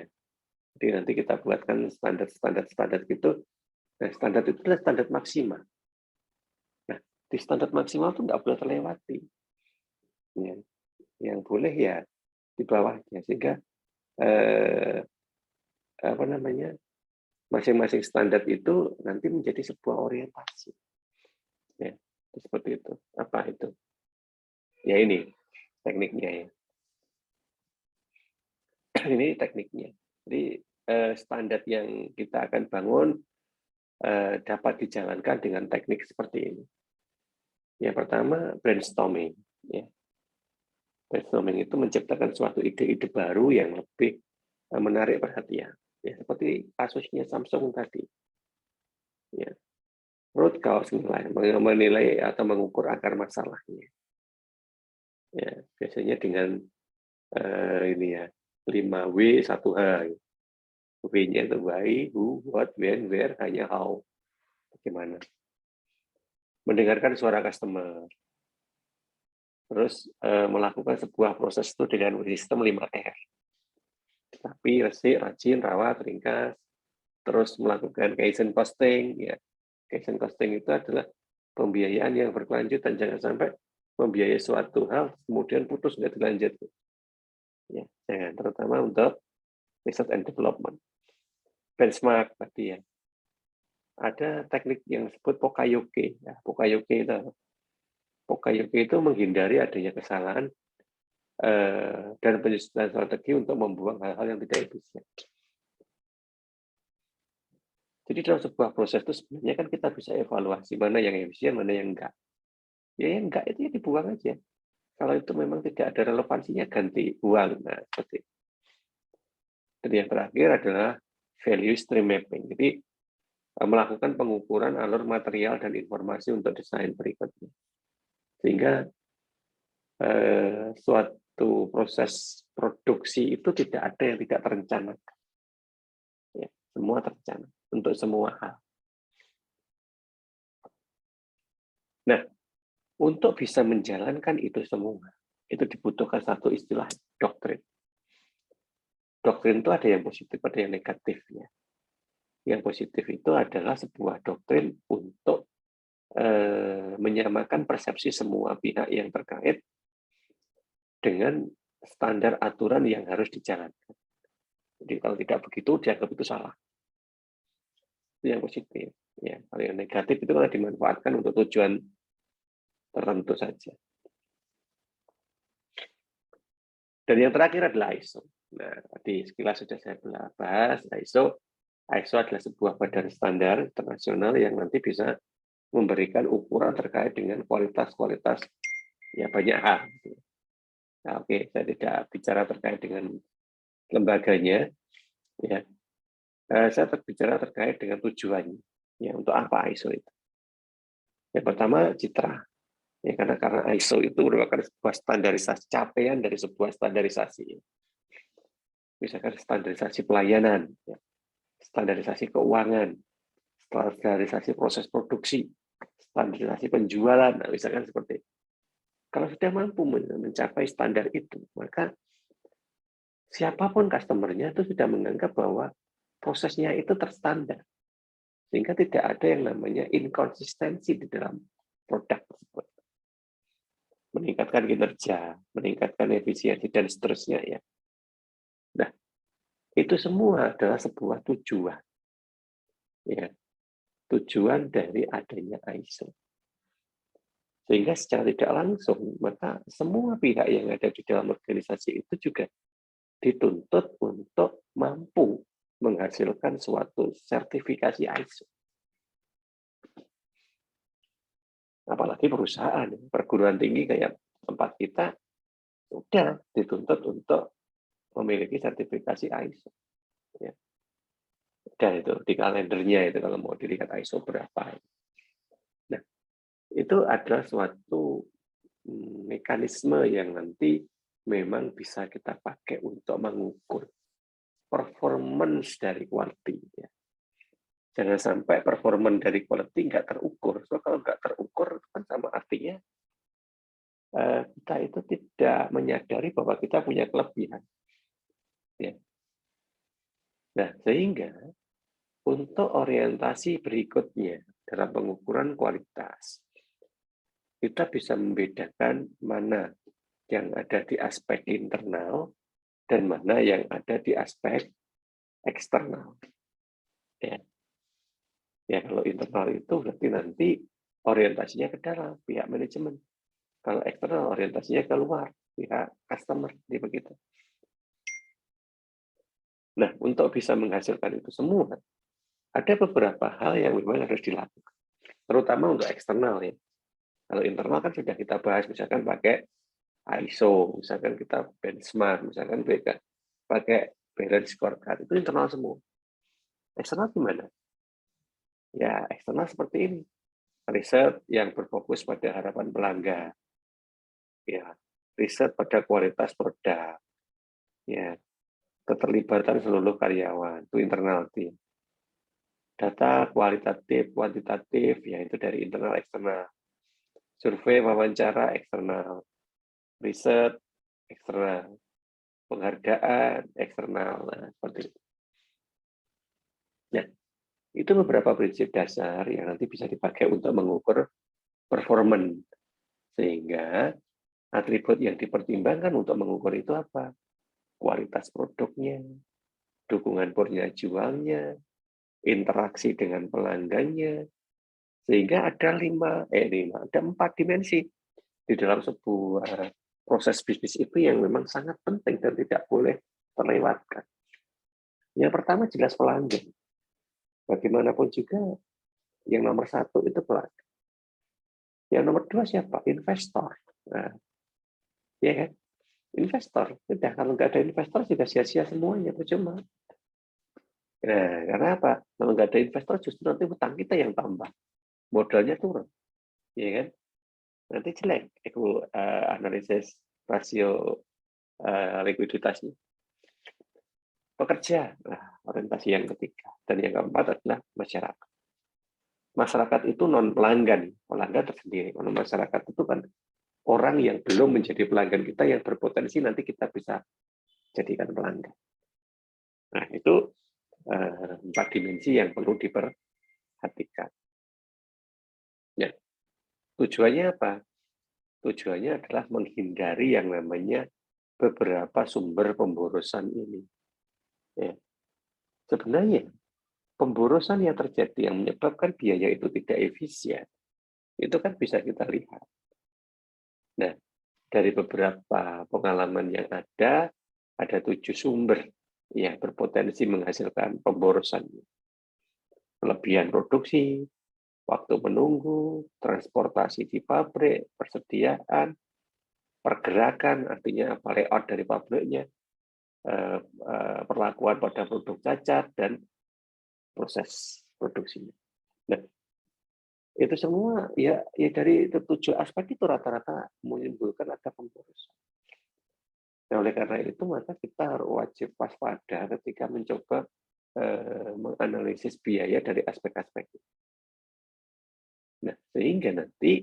[SPEAKER 1] Jadi nanti kita buatkan standar gitu. Nah, standar itu adalah standar maksimal. Nah, di standar maksimal itu nggak boleh terlewati. Ya. Yang boleh ya di bawahnya, sehingga apa namanya, masing-masing standar itu nanti menjadi sebuah orientasi. Ya, seperti itu. Apa itu? Ya ini tekniknya ya. Ini tekniknya. Jadi standar yang kita akan bangun dapat dijalankan dengan teknik seperti ini. Yang pertama brainstorming. Ya. Brainstorming itu menciptakan suatu ide-ide baru yang lebih menarik perhatian. Ya, seperti kasusnya Samsung tadi. Ya. Root cause menilai atau mengukur akar masalahnya. Ya, biasanya dengan ini ya 5W 1H. W-nya itu why, who, what, when, where, hanya how. Bagaimana? Mendengarkan suara customer. Terus melakukan sebuah proses itu dengan sistem 5R. Tapi resik, rajin, rawat, ringkas. Terus melakukan Kaizen costing. Ya. Kaizen costing itu adalah pembiayaan yang berkelanjutan. Jangan sampai membiayai suatu hal, kemudian putus, nggak dilanjut. Ya, jangan. Terutama untuk research and development. Benchmark tadi ya. Ada teknik yang disebut Pokayoke. Ya, Pokayoke itu menghindari adanya kesalahan dan penyusunan strategi untuk membuang hal-hal yang tidak efisien. Jadi dalam sebuah proses itu sebenarnya kan kita bisa evaluasi mana yang efisien, mana yang enggak. Ya yang enggak itu ya dibuang aja. Kalau itu memang tidak ada relevansinya, ganti buang. Nah, seperti itu. Dan yang terakhir adalah value stream mapping. Jadi melakukan pengukuran alur material dan informasi untuk desain berikutnya. Sehingga suatu proses produksi itu tidak ada yang tidak terencanakan. Ya, semua terencana untuk semua hal. Nah, untuk bisa menjalankan itu semua, itu dibutuhkan satu istilah doktrin. Doktrin itu ada yang positif, ada yang negatif. Ya. Yang positif itu adalah sebuah doktrin untuk menyamakan persepsi semua pihak yang terkait dengan standar aturan yang harus dijalankan. Jadi kalau tidak begitu, dianggap itu salah. Itu yang positif. Ya, kalau yang negatif itu kalau dimanfaatkan untuk tujuan tertentu saja. Dan yang terakhir adalah ISO. Nah, tadi sekilas sudah saya bahas, ISO. ISO adalah sebuah badan standar internasional yang nanti bisa memberikan ukuran terkait dengan kualitas-kualitas ya banyak hal. Nah, oke, saya tidak bicara terkait dengan lembaganya, ya. Saya berbicara terkait dengan tujuannya. Ya, untuk apa ISO itu? Yang pertama, citra. Ya, karena ISO itu merupakan sebuah standarisasi, capaian dari sebuah standarisasi. Misalkan standarisasi pelayanan, ya, standarisasi keuangan, standarisasi proses produksi, standarisasi penjualan, nah, misalkan seperti itu. Kalau sudah mampu mencapai standar itu, maka siapapun customer-nya itu sudah menganggap bahwa prosesnya itu terstandar. Sehingga tidak ada yang namanya inkonsistensi di dalam produk tersebut. Meningkatkan kinerja, meningkatkan efisiensi, dan seterusnya. Ya. Nah, itu semua adalah sebuah tujuan. Ya. Tujuan dari adanya ISO. Sehingga secara tidak langsung, maka semua pihak yang ada di dalam organisasi itu juga dituntut untuk mampu menghasilkan suatu sertifikasi ISO. Apalagi perusahaan, perguruan tinggi kayak tempat kita, sudah dituntut untuk memiliki sertifikasi ISO. Ya. Dan itu di kalendernya itu kalau mau dilihat ISO berapa. Nah, itu adalah suatu mekanisme yang nanti memang bisa kita pakai untuk mengukur performance dari quality. Ya. Jangan sampai performance dari quality nggak terukur. So, kalau nggak terukur, kan sama artinya kita itu tidak menyadari bahwa kita punya kelebihan. Ya. Nah, sehingga untuk orientasi berikutnya dalam pengukuran kualitas, kita bisa membedakan mana yang ada di aspek internal dan mana yang ada di aspek eksternal. Ya. Ya, kalau internal itu berarti nanti orientasinya ke dalam, pihak manajemen. Kalau eksternal orientasinya keluar, pihak customer, begitu. Nah, untuk bisa menghasilkan itu semua, ada beberapa hal yang memang harus dilakukan. Terutama untuk eksternal ya. Kalau internal kan sudah kita bahas, misalkan pakai ISO, misalkan kita benchmark, misalkan pakai balance scorecard, itu internal semua. Eksternal gimana? Ya, eksternal seperti ini. Riset yang berfokus pada harapan pelanggan. Ya, riset pada kualitas produk. Ya, keterlibatan seluruh karyawan, itu internal tim. Data kualitatif, kuantitatif, ya itu dari internal eksternal. Survei, wawancara eksternal. Riset eksternal. Penghargaan eksternal. Nah, seperti itu. Nah, itu beberapa prinsip dasar yang nanti bisa dipakai untuk mengukur performance. Sehingga atribut yang dipertimbangkan untuk mengukur itu apa? Kualitas produknya, dukungan penjualnya, interaksi dengan pelanggannya, sehingga ada ada 4 dimensi di dalam sebuah proses bisnis itu yang memang sangat penting dan tidak boleh terlewatkan. Yang pertama jelas pelanggan. Bagaimanapun juga yang nomor 1 itu pelanggan. Yang nomor 2 siapa? Investor. Nah, ya kan? Investor. Sudah, kalau nggak ada investor sudah sia-sia semuanya, percuma. Nah, karena apa? Kalau nggak ada investor justru nanti hutang kita yang tambah. Modalnya turun. Ya kan? Nanti jelek analisis rasio likuiditasnya. Pekerja, nah, orientasi yang ketiga. Dan yang keempat adalah masyarakat. Masyarakat itu non-pelanggan. Pelanggan tersendiri. Kalau masyarakat itu kan orang yang belum menjadi pelanggan kita yang berpotensi nanti kita bisa jadikan pelanggan. Nah, itu 4 dimensi yang perlu diperhatikan. Ya. Tujuannya apa? Tujuannya adalah menghindari yang namanya beberapa sumber pemborosan ini. Ya. Sebenarnya pemborosan yang terjadi yang menyebabkan biaya itu tidak efisien, itu kan bisa kita lihat. Nah, dari beberapa pengalaman yang ada 7 sumber yang berpotensi menghasilkan pemborosan. Kelebihan produksi, waktu menunggu, transportasi di pabrik, persediaan, pergerakan, artinya apa, layout dari pabriknya, perlakuan pada produk cacat, dan proses produksinya. Nah, itu semua ya dari 7 aspek itu rata-rata menimbulkan ada pemborosan. Nah, oleh karena itu maka kita harus wajib waspada ketika mencoba menganalisis biaya dari aspek-aspek itu. Nah, sehingga nanti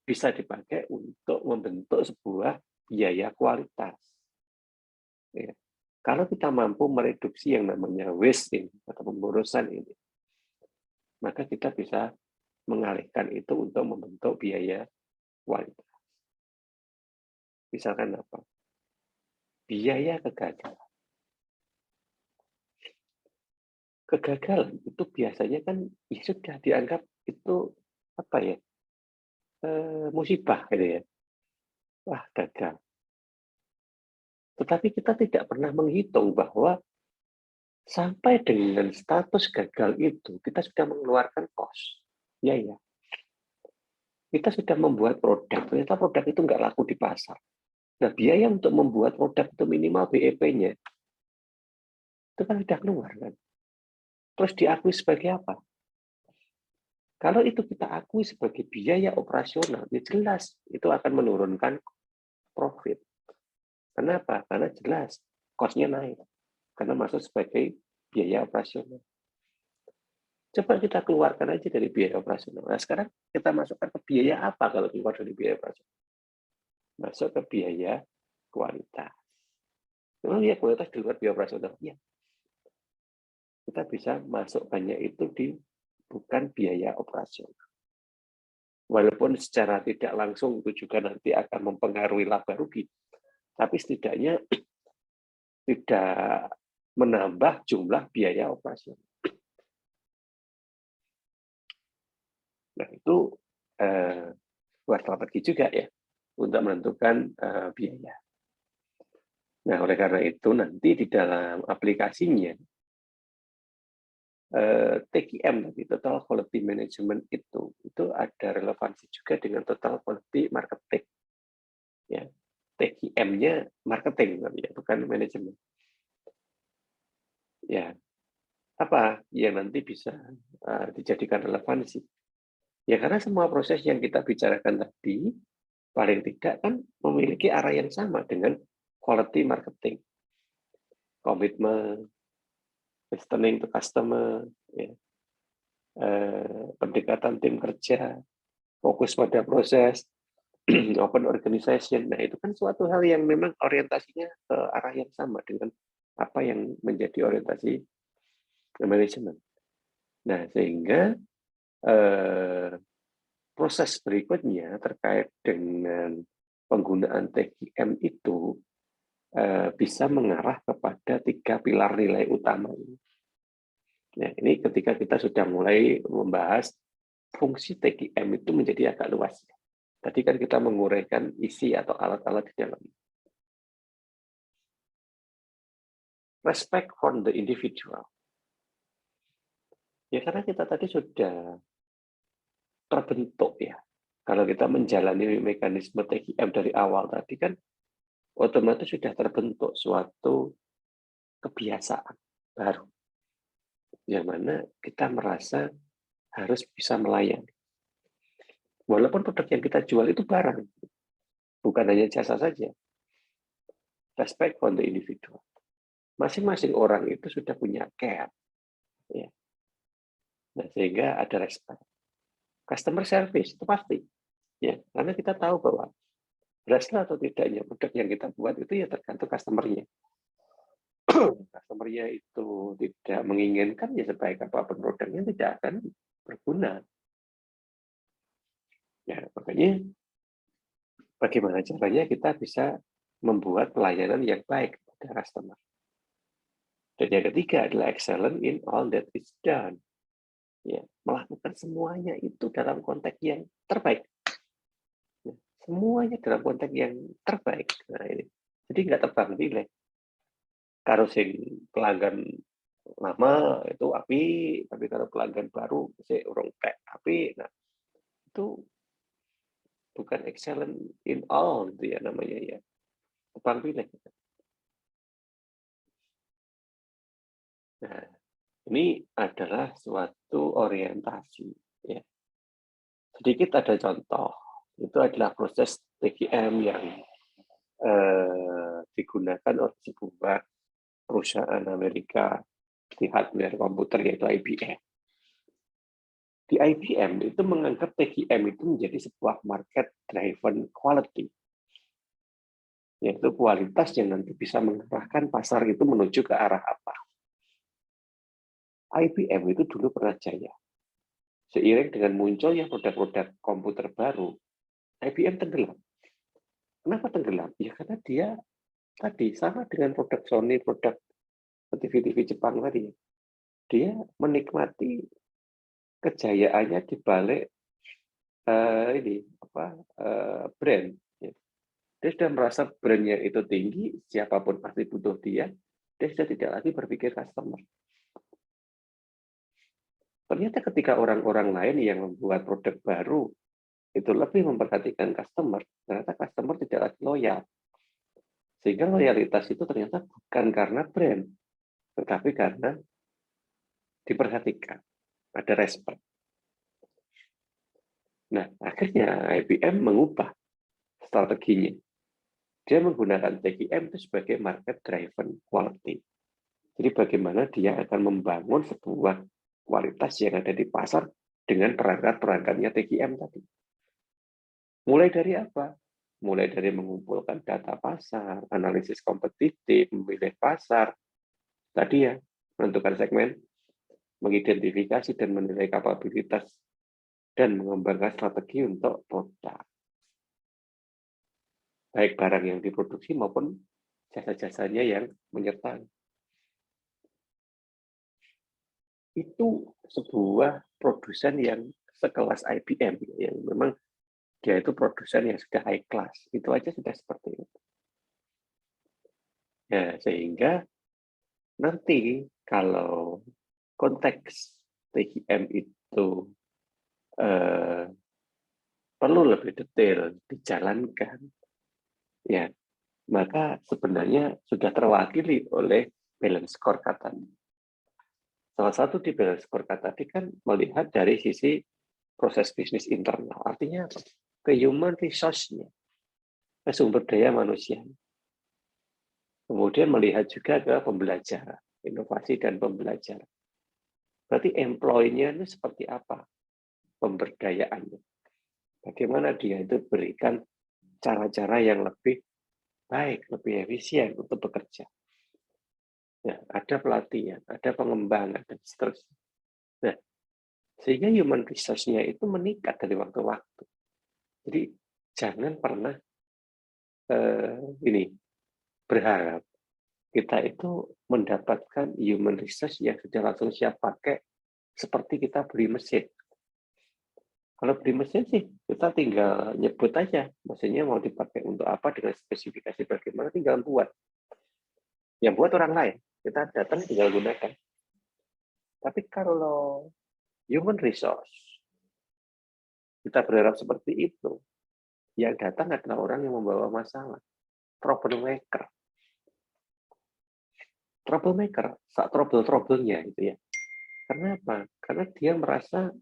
[SPEAKER 1] bisa dipakai untuk membentuk sebuah biaya kualitas. Ya. Kalau kita mampu mereduksi yang namanya wasting atau pemborosan ini, maka kita bisa mengalihkan itu untuk membentuk biaya kualitas. Misalkan apa? Biaya kegagalan. Kegagalan itu biasanya kan ya sudah dianggap itu apa ya, musibah gitu ya. Wah, gagal. Tetapi kita tidak pernah menghitung bahwa sampai dengan status gagal itu kita sudah mengeluarkan cost. Ya, ya. Kita sudah membuat produk, ternyata produk itu nggak laku di pasar. Nah, biaya untuk membuat produk itu minimal BEP-nya itu kan sudah keluar kan. Terus diakui sebagai apa? Kalau itu kita akui sebagai biaya operasional, ya jelas itu akan menurunkan profit. Kenapa? Karena jelas cost-nya naik. Karena masuk sebagai biaya operasional. Coba kita keluarkan aja dari biaya operasional. Nah, sekarang kita masukkan ke biaya apa kalau keluar dari biaya operasional? Masuk ke biaya kualitas. Memang ya kualitas di luar biaya operasional. Ya. Kita bisa masukkannya itu di bukan biaya operasional. Walaupun secara tidak langsung itu juga nanti akan mempengaruhi laba rugi, tapi setidaknya tidak menambah jumlah biaya operasional. Nah, itu buat strategi juga ya untuk menentukan biaya. Nah, oleh karena itu nanti di dalam aplikasinya TQM tadi, Total Quality Management itu ada relevansi juga dengan Total Quality Marketing. Ya, TQM-nya marketing ya, bukan manajemen. Ya, apa yang nanti bisa dijadikan relevansi? Ya karena semua proses yang kita bicarakan tadi paling tidak kan memiliki arah yang sama dengan quality marketing, komitmen, listening to customer, ya, pendekatan tim kerja, fokus pada proses, open organization. Nah, itu kan suatu hal yang memang orientasinya ke arah yang sama dengan apa yang menjadi orientasi manajemen. Nah, sehingga proses berikutnya terkait dengan penggunaan TQM itu bisa mengarah kepada 3 pilar nilai utama ini. Nah, ini ketika kita sudah mulai membahas fungsi TQM itu menjadi agak luas. Tadi kan kita menguraikan isi atau alat-alat di dalam. Respect for the individual. Ya karena kita tadi sudah terbentuk ya. Kalau kita menjalani mekanisme TQM dari awal tadi kan otomatis sudah terbentuk suatu kebiasaan baru. Yang mana kita merasa harus bisa melayani. Walaupun produk yang kita jual itu barang, bukan hanya jasa saja. Respect for the individual. Masing-masing orang itu sudah punya care. Ya. Nah, sehingga ada respect. Customer service itu pasti. Ya, karena kita tahu bahwa berhasil atau tidaknya produk yang kita buat itu ya tergantung customer-nya. Customer-nya itu tidak menginginkan ya sebaik apapun produknya tidak akan berguna. Ya, makanya bagaimana caranya kita bisa membuat pelayanan yang baik pada customer. Dan yang ketiga adalah excellent in all that is done. Ya, melakukan semuanya itu dalam konteks yang terbaik. Ya, semuanya dalam konteks yang terbaik. Nah, ini. Jadi nggak tebang pilih. Kalau sing pelanggan lama itu api, tapi kalau pelanggan baru saya urung kayak api. Nah, itu bukan excellent in all gitu ya namanya ya. Tebang pilih. Nah, ini adalah suatu orientasi. Ya. Sedikit ada contoh. Itu adalah proses TGM yang digunakan oleh sebuah perusahaan Amerika di hardware komputer yaitu IBM. Di IBM itu menganggap TGM itu menjadi sebuah market driven quality, yaitu kualitas yang nanti bisa mengarahkan pasar itu menuju ke arah apa. IBM itu dulu pernah jaya. Seiring dengan munculnya produk-produk komputer baru, IBM tenggelam. Kenapa tenggelam? Ya karena dia tadi sama dengan produk Sony, produk TV-TV Jepang tadi. Dia menikmati kejayaannya di balik brand. Dia sudah merasa brandnya itu tinggi, siapapun pasti butuh dia. Dia sudah tidak lagi berpikir customer. Ternyata ketika orang-orang lain yang membuat produk baru itu lebih memperhatikan customer, ternyata customer tidak lagi loyal. Sehingga loyalitas itu ternyata bukan karena brand, tetapi karena diperhatikan, ada respect. Nah, akhirnya IBM mengubah strateginya. Dia menggunakan TGM itu sebagai market driven quality. Jadi bagaimana dia akan membangun sebuah kualitas yang ada di pasar dengan perangkat-perangkatnya TGM tadi. Mulai dari apa? Mulai dari mengumpulkan data pasar, analisis kompetitif, memilih pasar, tadi ya, menentukan segmen, mengidentifikasi dan menilai kapabilitas, dan mengembangkan strategi untuk produk. Baik barang yang diproduksi maupun jasa-jasanya yang menyertai. Itu sebuah produsen yang sekelas IBM, yang memang dia itu produsen yang sudah high class. Itu aja sudah seperti itu. Ya, sehingga nanti kalau konteks TGM itu perlu lebih detail dijalankan, ya maka sebenarnya sudah terwakili oleh balance scorecard tadi. Salah satu di balance scorecard tadi kan melihat dari sisi proses bisnis internal, artinya ke human resource-nya, ke sumber daya manusia. Kemudian melihat juga ke pembelajaran, inovasi dan pembelajaran. Berarti employee-nya itu seperti apa pemberdayaannya? Bagaimana dia itu berikan cara-cara yang lebih baik, lebih efisien untuk bekerja. Ya, ada pelatihan, ada pengembangan, dan seterusnya. Nah, sehingga human resource-nya itu meningkat dari waktu ke waktu. Jadi, jangan pernah berharap kita itu mendapatkan human resource yang sudah langsung siap pakai seperti kita beli mesin. Kalau beli mesin sih, kita tinggal nyebut aja mesinnya mau dipakai untuk apa dengan spesifikasi bagaimana, tinggal buat. Yang buat orang lain, kita datang tinggal gunakan. Tapi kalau human resource, kita berharap seperti itu. Yang datang adalah orang yang membawa masalah, troublemaker. Troublemaker, saat trouble-troublenya gitu ya. Karena apa? Karena dia merasa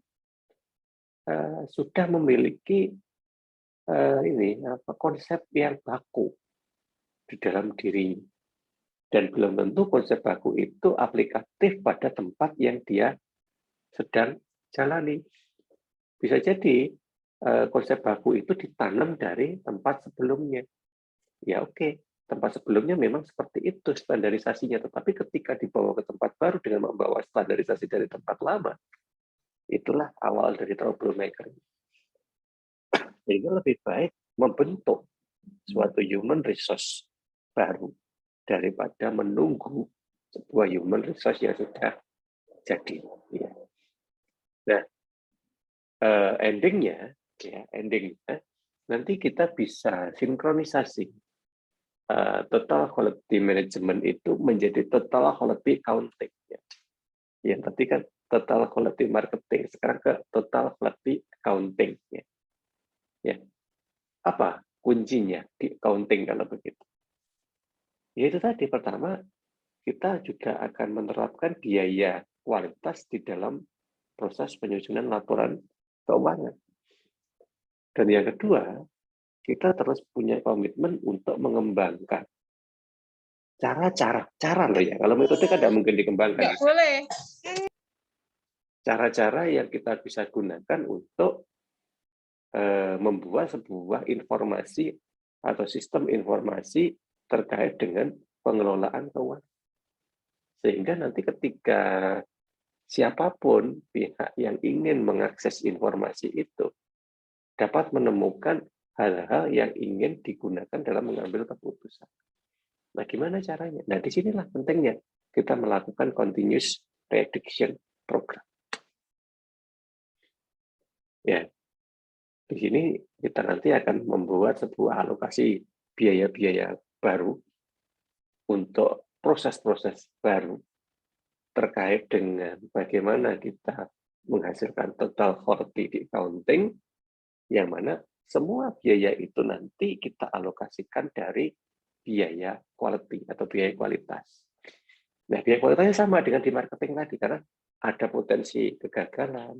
[SPEAKER 1] sudah memiliki konsep yang baku di dalam dirinya, dan belum tentu konsep baku itu aplikatif pada tempat yang dia sedang jalani. Bisa jadi konsep baku itu ditanam dari tempat sebelumnya. Ya oke, tempat sebelumnya memang seperti itu standarisasinya, tetapi ketika dibawa ke tempat baru dengan membawa standarisasi dari tempat lama, itulah awal dari troublemaker. Sehingga lebih baik membentuk suatu human resource baru daripada menunggu sebuah human resource yang sudah jadi. Ya. Nah, endingnya nanti kita bisa sinkronisasi total quality management itu menjadi total quality accounting. Ya. Yang tadi kan total quality marketing, sekarang ke total quality accounting. Ya. Ya. Apa kuncinya di accounting kalau begitu? Yaitu tadi, pertama, kita juga akan menerapkan biaya kualitas di dalam proses penyusunan laporan keuangan. Dan yang kedua, kita terus punya komitmen untuk mengembangkan cara loh ya. Kalau metode kan tidak mungkin dikembangkan.
[SPEAKER 3] Nggak boleh.
[SPEAKER 1] Cara-cara yang kita bisa gunakan untuk membuat sebuah informasi atau sistem informasi terkait dengan pengelolaan keuangan. Sehingga nanti ketika siapapun pihak yang ingin mengakses informasi itu dapat menemukan hal-hal yang ingin digunakan dalam mengambil keputusan. Nah, gimana caranya? Nah, disinilah pentingnya kita melakukan continuous prediction program. Ya, di sini kita nanti akan membuat sebuah alokasi biaya-biaya baru untuk proses-proses baru terkait dengan bagaimana kita menghasilkan total quality di accounting, yang mana semua biaya itu nanti kita alokasikan dari biaya quality atau biaya kualitas. Nah, biaya kualitasnya sama dengan di marketing tadi, karena ada potensi kegagalan,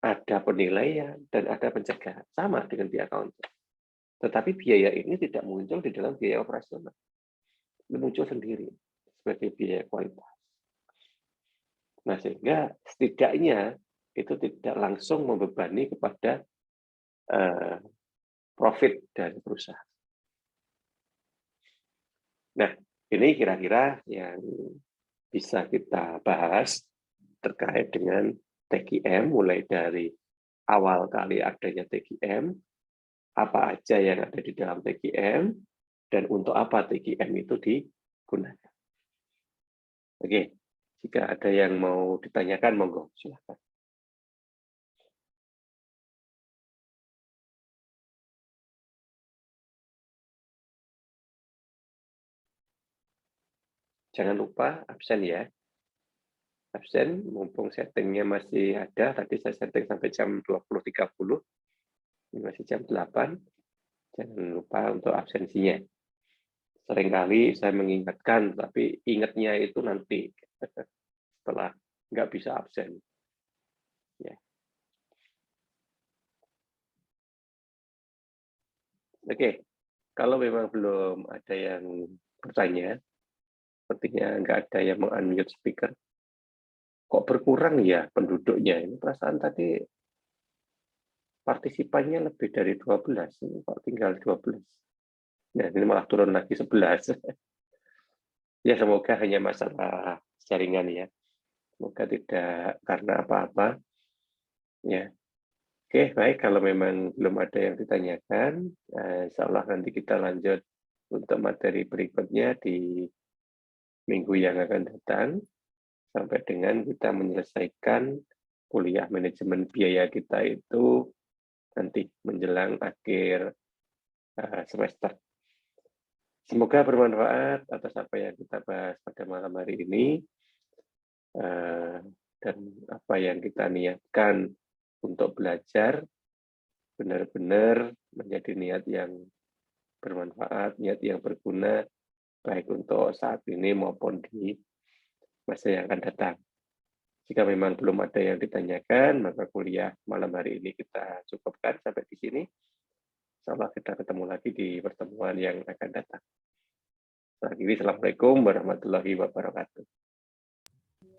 [SPEAKER 1] ada penilaian, dan ada pencegahan. Sama dengan di accounting. Tetapi biaya ini tidak muncul di dalam biaya operasional. Itu muncul sendiri sebagai biaya kualitas. Nah, sehingga setidaknya itu tidak langsung membebani kepada profit dari perusahaan. Nah, ini kira-kira yang bisa kita bahas terkait dengan TQM, mulai dari awal kali adanya TQM, apa aja yang ada di dalam TQM, dan untuk apa TQM itu digunakan. Oke, jika ada yang mau ditanyakan, monggo, silakan. Jangan lupa absen ya. Absen, mumpung settingnya masih ada, tadi saya setting sampai jam 20.30, ini masih jam 8, jangan lupa untuk absensinya. Seringkali saya mengingatkan, tapi ingatnya itu nanti setelah nggak bisa absen. Ya. Oke, kalau memang belum ada yang bertanya, sepertinya nggak ada yang meng-unmute speaker. Kok berkurang ya penduduknya? Ini perasaan tadi partisipannya lebih dari 12, ini kok tinggal 12. Nah, ini malah turun lagi 11. Ya, semoga hanya masalah jaringan ya. Semoga tidak karena apa-apa. Ya. Oke, baik. Kalau memang belum ada yang ditanyakan, insya Allah nanti kita lanjut untuk materi berikutnya di minggu yang akan datang, sampai dengan kita menyelesaikan kuliah manajemen biaya kita itu nanti menjelang akhir semester. Semoga bermanfaat atas apa yang kita bahas pada malam hari ini, dan apa yang kita niatkan untuk belajar benar-benar menjadi niat yang bermanfaat, niat yang berguna, baik untuk saat ini maupun di masa yang akan datang. Jika memang belum ada yang ditanyakan, maka kuliah malam hari ini kita cukupkan sampai di sini. Insya Allah kita ketemu lagi di pertemuan yang akan datang. Assalamualaikum warahmatullahi wabarakatuh.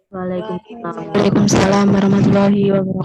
[SPEAKER 2] Waalaikumsalam.
[SPEAKER 3] Waalaikumsalam warahmatullahi wabarakatuh.